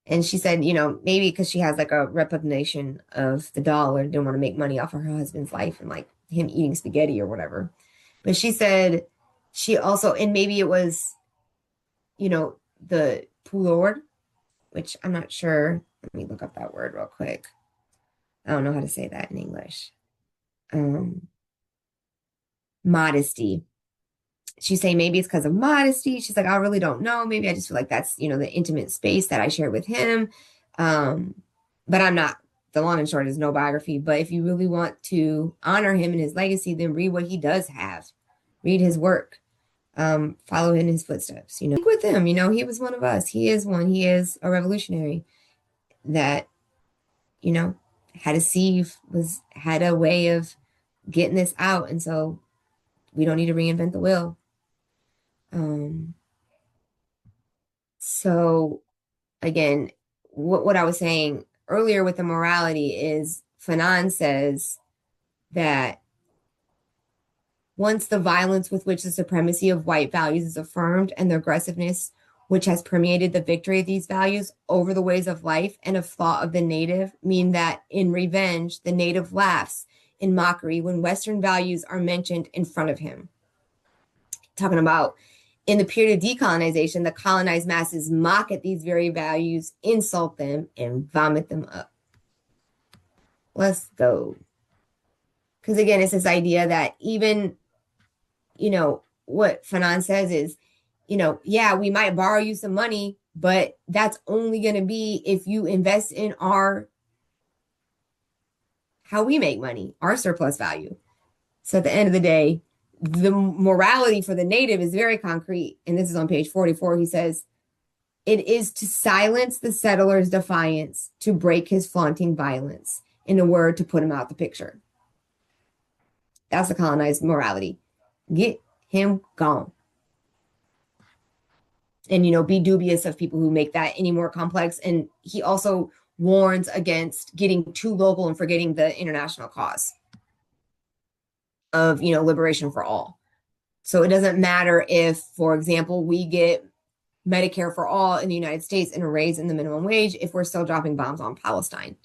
And she said, maybe because she has like a repugnation of the doll or didn't want to make money off of her husband's life. And like, him eating spaghetti or whatever. But she said she also, and maybe it was, the pudor, which I'm not sure. Let me look up that word real quick. I don't know how to say that in English. Modesty. She's saying maybe it's because of modesty. She's like, I really don't know. Maybe I just feel like that's, the intimate space that I share with him. But I'm not, the long and short is no biography. But if you really want to honor him and his legacy, then read what he does have. Read his work. Follow in his footsteps. Think with him. He was one of us. He is one. He is a revolutionary that, had a sieve, had a way of getting this out. And so we don't need to reinvent the wheel. So again, what I was saying earlier with the morality is Fanon says that once the violence with which the supremacy of white values is affirmed and the aggressiveness which has permeated the victory of these values over the ways of life and of thought of the native mean that in revenge, the native laughs in mockery when Western values are mentioned in front of him. Talking about in the period of decolonization, the colonized masses mock at these very values, insult them, and vomit them up. Let's go. Because again, it's this idea that even, what Fanon says is, yeah, we might borrow you some money, but that's only going to be if you invest in how we make money, our surplus value. So at the end of the day, the morality for the native is very concrete. And this is on page 44. He says, it is to silence the settler's defiance, to break his flaunting violence. In a word, to put him out the picture. That's the colonized morality. Get him gone. And, be dubious of people who make that any more complex. And he also warns against getting too local and forgetting the international cause of, liberation for all. So it doesn't matter if, for example, we get Medicare for all in the United States and a raise in the minimum wage if we're still dropping bombs on Palestine,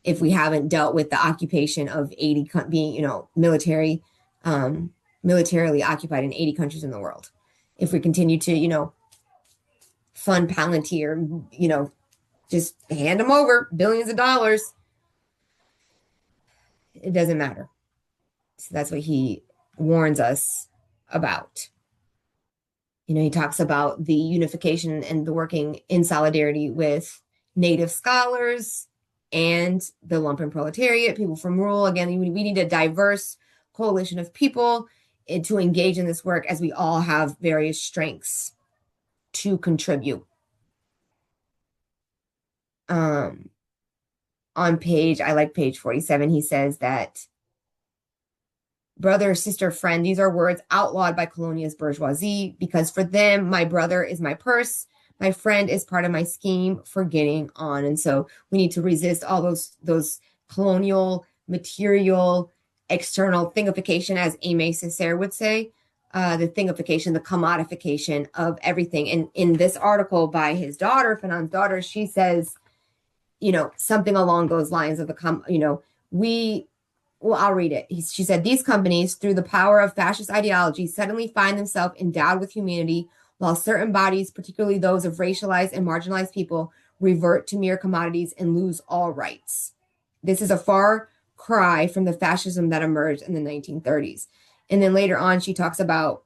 if we haven't dealt with the occupation of 80 being, militarily occupied in 80 countries in the world. If we continue to, fund Palantir, just hand them over billions of dollars, it doesn't matter. So that's what he warns us about. He talks about the unification and the working in solidarity with Native scholars and the lumpen proletariat, people from rural. Again, we need a diverse coalition of people to engage in this work as we all have various strengths to contribute. On page 47, he says that brother, sister, friend, these are words outlawed by colonialist bourgeoisie because for them, my brother is my purse, my friend is part of my scheme for getting on. And so we need to resist all those colonial, material, external thingification, as Aimé Césaire would say, the thingification, the commodification of everything. And in this article by his daughter, Fanon's daughter, she says, something along those lines of I'll read it. She said, these companies, through the power of fascist ideology, suddenly find themselves endowed with humanity, while certain bodies, particularly those of racialized and marginalized people, revert to mere commodities and lose all rights. This is a far cry from the fascism that emerged in the 1930s. And then later on, she talks about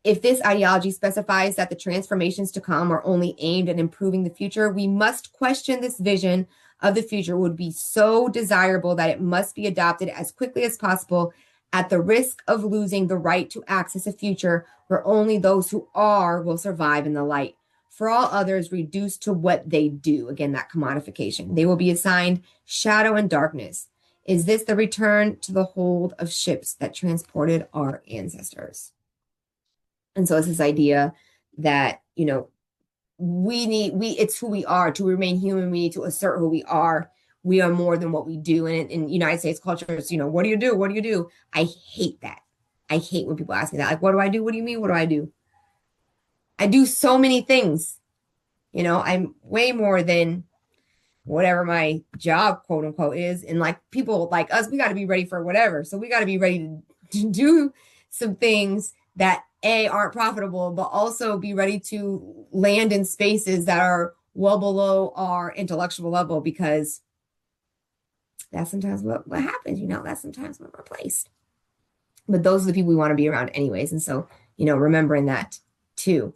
if this ideology specifies that the transformations to come are only aimed at improving the future, we must question this vision of the future would be so desirable that it must be adopted as quickly as possible at the risk of losing the right to access a future where only those who are will survive in the light. For all others, reduced to what they do. Again, that commodification. They will be assigned shadow and darkness. Is this the return to the hold of ships that transported our ancestors? And so it's this idea that, it's who we are. To remain human, we need to assert who we are. We are more than what we do. And in United States culture, it's, what do you do? What do you do? I hate that. I hate when people ask me that. Like, what do I do? What do you mean? What do I do? I do so many things. I'm way more than whatever my job, quote unquote, is. And like people like us, we got to be ready for whatever. So we got to be ready to do some things that aren't profitable, but also be ready to land in spaces that are well below our intellectual level, because that's sometimes what happens, that's sometimes what we're placed. But those are the people we want to be around anyways. And so, remembering that too.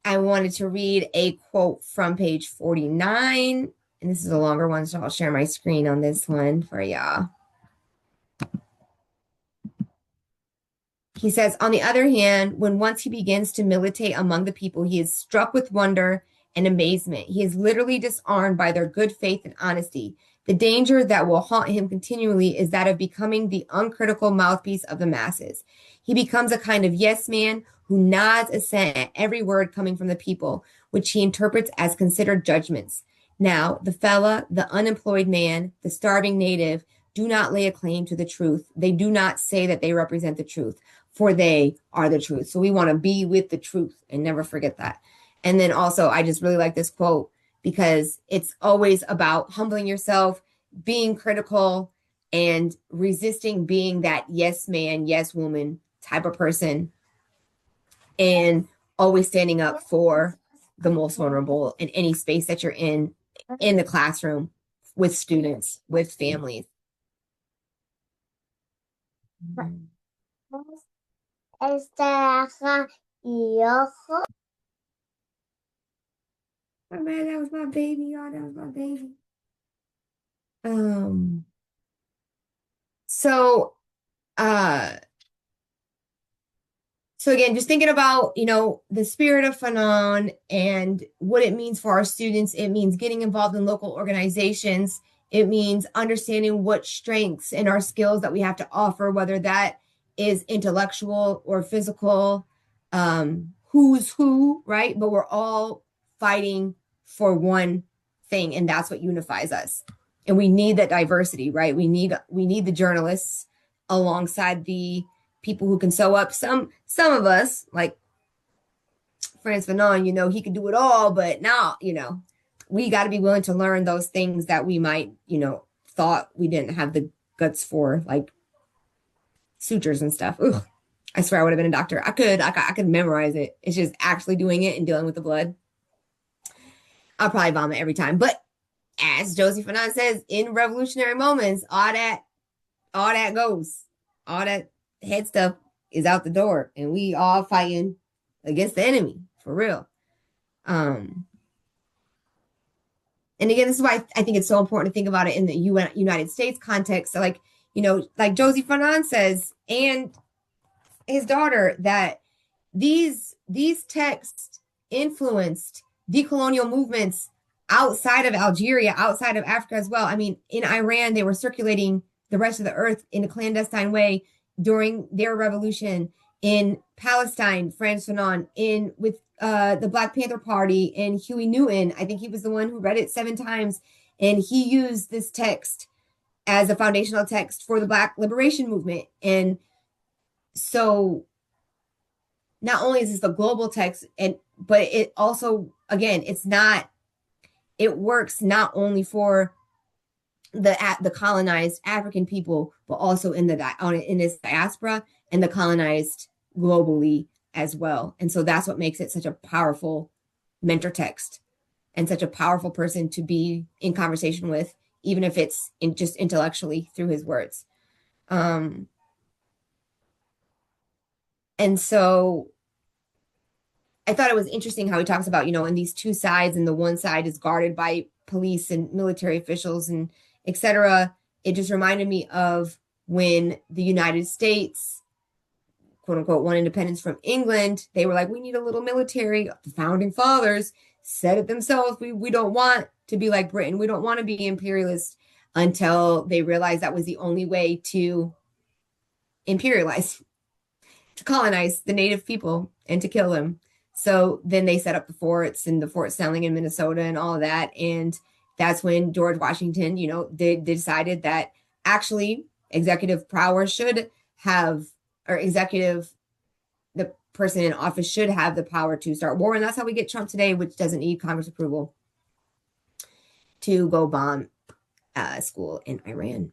I wanted to read a quote from page 49, and this is a longer one, so I'll share my screen on this one for y'all. He says, on the other hand, when once he begins to militate among the people, he is struck with wonder and amazement. He is literally disarmed by their good faith and honesty. The danger that will haunt him continually is that of becoming the uncritical mouthpiece of the masses. He becomes a kind of yes man who nods assent at every word coming from the people, which he interprets as considered judgments. Now, the fella, the unemployed man, the starving native do not lay a claim to the truth. They do not say that they represent the truth, for they are the truth. So we want to be with the truth and never forget that. And then also, I just really like this quote because it's always about humbling yourself, being critical, and resisting being that yes man, yes woman type of person, and always standing up for the most vulnerable in any space that you're in the classroom, with students, with families. Oh man, that was my baby, y'all. That was my baby. So again, just thinking about, the spirit of Fanon and what it means for our students. It means getting involved in local organizations. It means understanding what strengths and our skills that we have to offer, whether that is intellectual or physical, who's who, right? But we're all fighting for one thing, and that's what unifies us. And we need that diversity, right? We need the journalists alongside the people who can sew up. Some of us, like Frantz Fanon, he could do it all, but now, we got to be willing to learn those things that we might, thought we didn't have the guts for, like sutures and stuff. Ugh. I swear I would have been a doctor. I could memorize it. It's just actually doing it and dealing with the blood. I'll probably vomit every time. But as Josie Fanon says, in revolutionary moments, all that goes. All that head stuff is out the door, and we all fighting against the enemy for real. And again, this is why I think it's so important to think about it in the United States context. So like Josie Fanon says, and his daughter, that these texts influenced decolonial movements outside of Algeria, outside of Africa as well. I mean, in Iran, they were circulating the rest of the earth in a clandestine way during their revolution. In Palestine, Frantz Fanon, with the Black Panther Party, and Huey Newton, I think he was the one who read it 7 times, and he used this text as a foundational text for the Black liberation movement. And so not only is this the global text, but it also, again, it works not only for the colonized African people, but also in this diaspora and the colonized globally as well. And so that's what makes it such a powerful mentor text and such a powerful person to be in conversation with, even if it's just intellectually through his words. And so I thought it was interesting how he talks about, in these two sides, and the one side is guarded by police and military officials and etc. It just reminded me of when the United States, quote unquote, won independence from England. They were like, we need a little military. The founding fathers said it themselves. We don't want to be like Britain. We don't want to be imperialist, until they realized that was the only way to imperialize, to colonize the native people and to kill them. So then they set up the forts and the Fort Snelling in Minnesota and all of that. And that's when George Washington, they decided that actually executive power should have, or the person in office should have the power to start war. And that's how we get Trump today, which doesn't need Congress approval. to go bomb a school in Iran.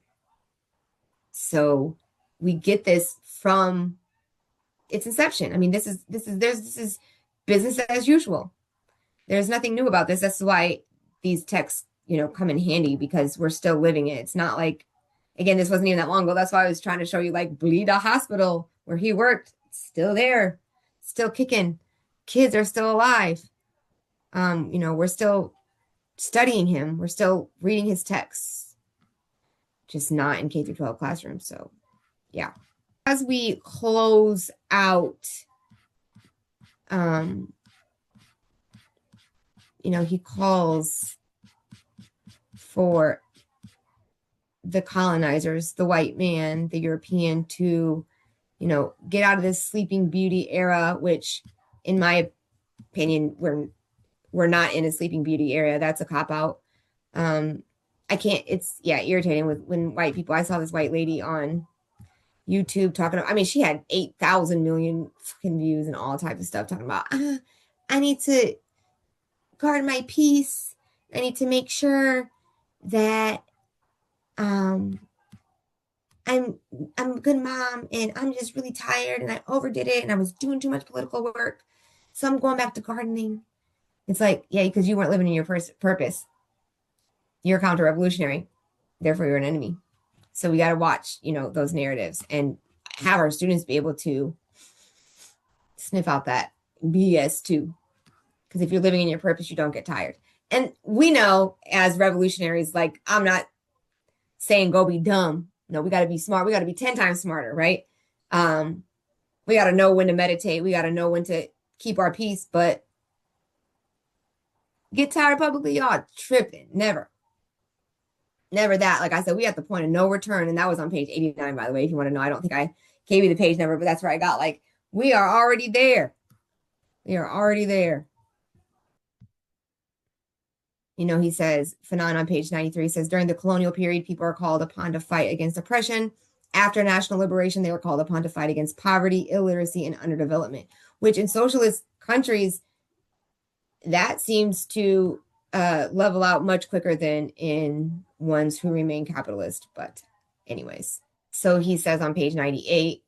So we get this from its inception. I mean, this is business as usual. There's nothing new about this. That's why these texts, come in handy, because we're still living it. It's not like, again, this wasn't even that long ago. That's why I was trying to show you, like, Blida Hospital, where he worked, still there, still kicking. Kids are still alive. We're still studying him. We're still reading his texts, just not in K through 12 classrooms. So, yeah. As we close out, he calls for the colonizers, the white man, the European, to, get out of this Sleeping Beauty era, which, in my opinion, we're not in a Sleeping Beauty era. That's a cop-out. It's irritating when white people, I saw this white lady on YouTube talking, she had 8,000 million fucking views and all types of stuff talking about, I need to guard my peace. I need to make sure that I'm a good mom, and I'm just really tired, and I overdid it, and I was doing too much political work, so I'm going back to gardening. It's like, yeah, because you weren't living in your purpose. You're counter-revolutionary, therefore you're an enemy. So we got to watch, those narratives and have our students be able to sniff out that BS too. Because if you're living in your purpose, you don't get tired. And we know as revolutionaries, like, I'm not saying go be dumb. No, we got to be smart. We got to be 10 times smarter, right? We got to know when to meditate. We got to know when to keep our peace. But get tired publicly, y'all tripping. Never that. Like I said, we at the point of no return. And that was on page 89, by the way, if you want to know. I don't think I gave you the page number, but that's where I got, like, we are already there. We are already there. He says, Fanon on page 93 says, during the colonial period, people are called upon to fight against oppression. After national liberation, they were called upon to fight against poverty, illiteracy, and underdevelopment, which in socialist countries, that seems to level out much quicker than in ones who remain capitalist. But anyways, so he says on page 98,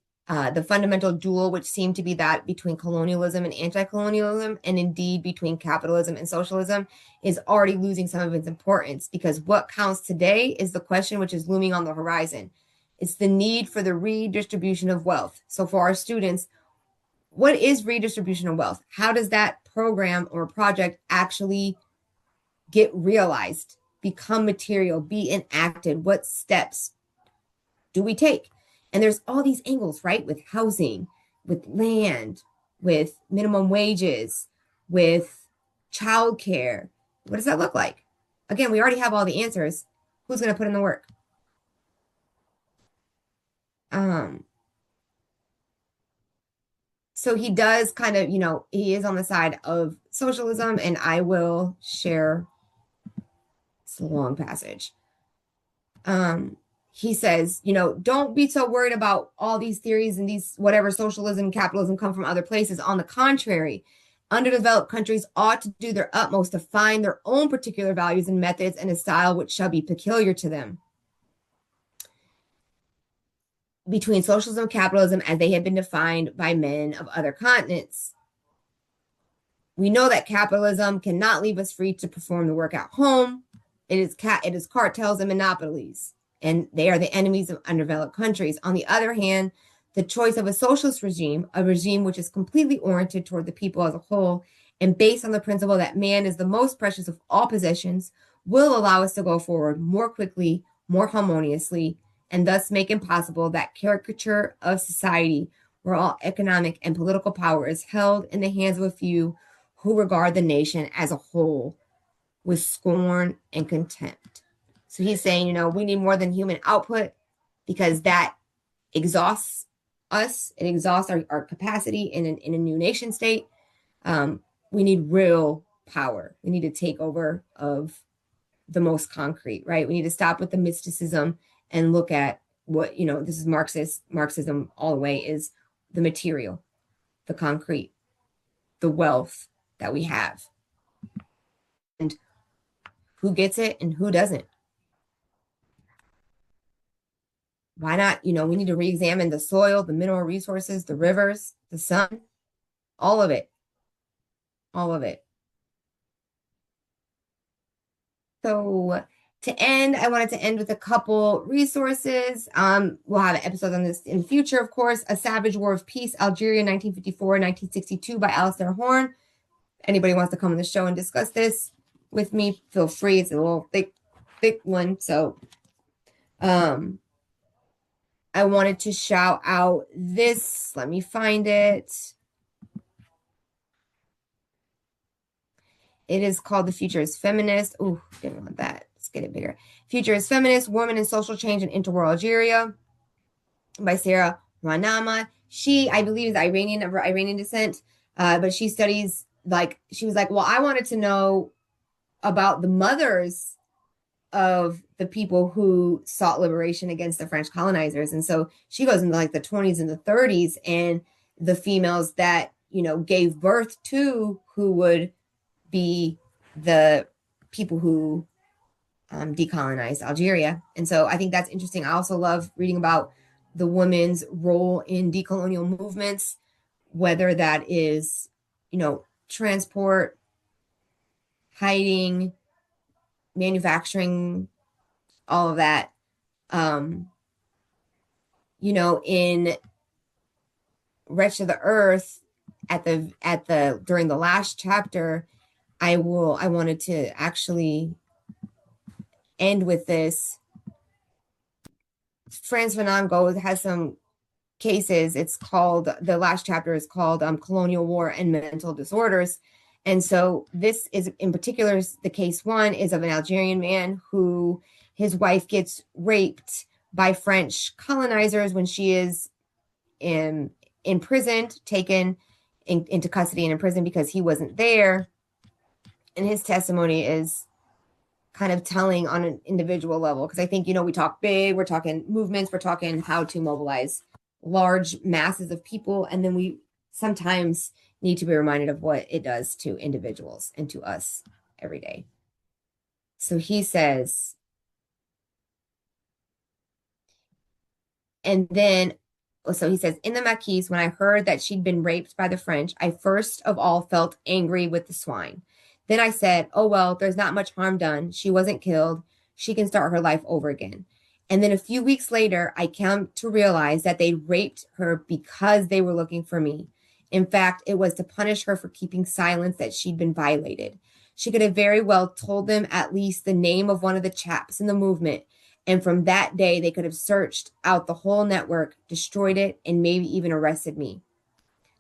the fundamental duel, which seemed to be that between colonialism and anti-colonialism, and indeed between capitalism and socialism, is already losing some of its importance, because what counts today is the question which is looming on the horizon. It's the need for the redistribution of wealth. So for our students, what is redistribution of wealth? How does that program or project actually get realized, become material, be enacted? What steps do we take? And there's all these angles, right? With housing, with land, with minimum wages, with childcare. What does that look like? Again, we already have all the answers. Who's going to put in the work? So he does kind of, he is on the side of socialism, and I will share. It's a long passage. He says, don't be so worried about all these theories and these whatever socialism and capitalism come from other places. On the contrary, underdeveloped countries ought to do their utmost to find their own particular values and methods and a style which shall be peculiar to them. Between socialism and capitalism as they have been defined by men of other continents. We know that capitalism cannot leave us free to perform the work at home. It is cartels and monopolies, and they are the enemies of underdeveloped countries. On the other hand, the choice of a socialist regime, a regime which is completely oriented toward the people as a whole and based on the principle that man is the most precious of all possessions, will allow us to go forward more quickly, more harmoniously, and thus make impossible that caricature of society where all economic and political power is held in the hands of a few who regard the nation as a whole with scorn and contempt. So he's saying, we need more than human output, because that exhausts us. It exhausts our capacity in a new nation state. We need real power. We need to take over of the most concrete, right? We need to stop with the mysticism and look at what, this is Marxism all the way, is the material, the concrete, the wealth that we have. And who gets it and who doesn't. Why not? We need to re-examine the soil, the mineral resources, the rivers, the sun, all of it, all of it. So to end, I wanted to end with a couple resources. We'll have an episode on this in the future, of course. A Savage War of Peace, Algeria, 1954-1962 by Alistair Horn. Anybody wants to come on the show and discuss this with me, feel free. It's a little thick one. So I wanted to shout out this. Let me find it. It is called The Future is Feminist. Ooh, didn't want that. Let's get it bigger. Future is Feminist, Woman and Social Change in Interwar Algeria by Sarah Ranama. She, I believe, is Iranian, of Iranian descent, but she studies, she was like, well, I wanted to know about the mothers of the people who sought liberation against the French colonizers. And so she goes into the 20s and the 30s, and the females that, gave birth to who would be the people who decolonized Algeria. And so I think that's interesting. I also love reading about the women's role in decolonial movements, whether that is, transport, hiding, manufacturing, all of that. In Wretched the Earth, during the last chapter, I wanted to actually end with this. Frantz Fanon has some cases. It's called, the last chapter is called Colonial War and Mental Disorders. And so this is, in particular, the case one is of an Algerian man who his wife gets raped by French colonizers when she is imprisoned, taken into custody and in prison because he wasn't there. And his testimony is kind of telling on an individual level, because I think, we talk big, we're talking movements, we're talking how to mobilize large masses of people, and then we sometimes need to be reminded of what it does to individuals and to us every day. So he says, in the Maquis, when I heard that she'd been raped by the French, I first of all felt angry with the swine. Then I said, oh, well, there's not much harm done. She wasn't killed. She can start her life over again. And then a few weeks later, I came to realize that they raped her because they were looking for me. In fact, it was to punish her for keeping silence that she'd been violated. She could have very well told them at least the name of one of the chaps in the movement. And from that day, they could have searched out the whole network, destroyed it, and maybe even arrested me.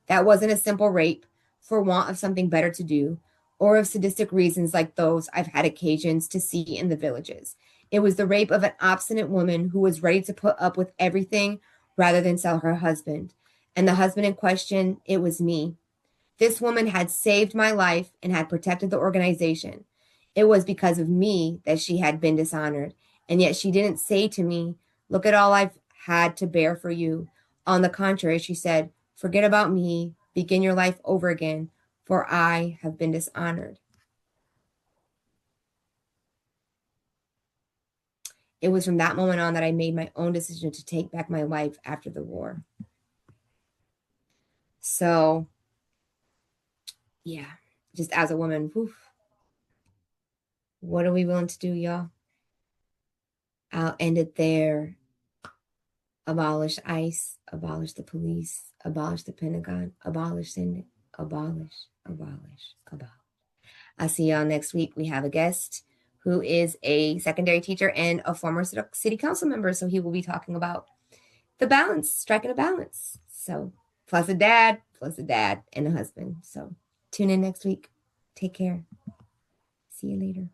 That wasn't a simple rape for want of something better to do, or of sadistic reasons like those I've had occasions to see in the villages. It was the rape of an obstinate woman who was ready to put up with everything rather than sell her husband. And the husband in question, it was me. This woman had saved my life and had protected the organization. It was because of me that she had been dishonored. And yet she didn't say to me, look at all I've had to bear for you. On the contrary, she said, forget about me, begin your life over again, for I have been dishonored. It was from that moment on that I made my own decision to take back my life after the war. So, yeah, just as a woman, whew, what are we willing to do, y'all? I'll end it there. Abolish ICE, abolish the police, abolish the Pentagon, abolish Senate, abolish. I'll see y'all next week. We have a guest who is a secondary teacher and a former city council member. So he will be talking about the balance, striking a balance. So plus a dad and a husband. So tune in next week. Take care. See you later.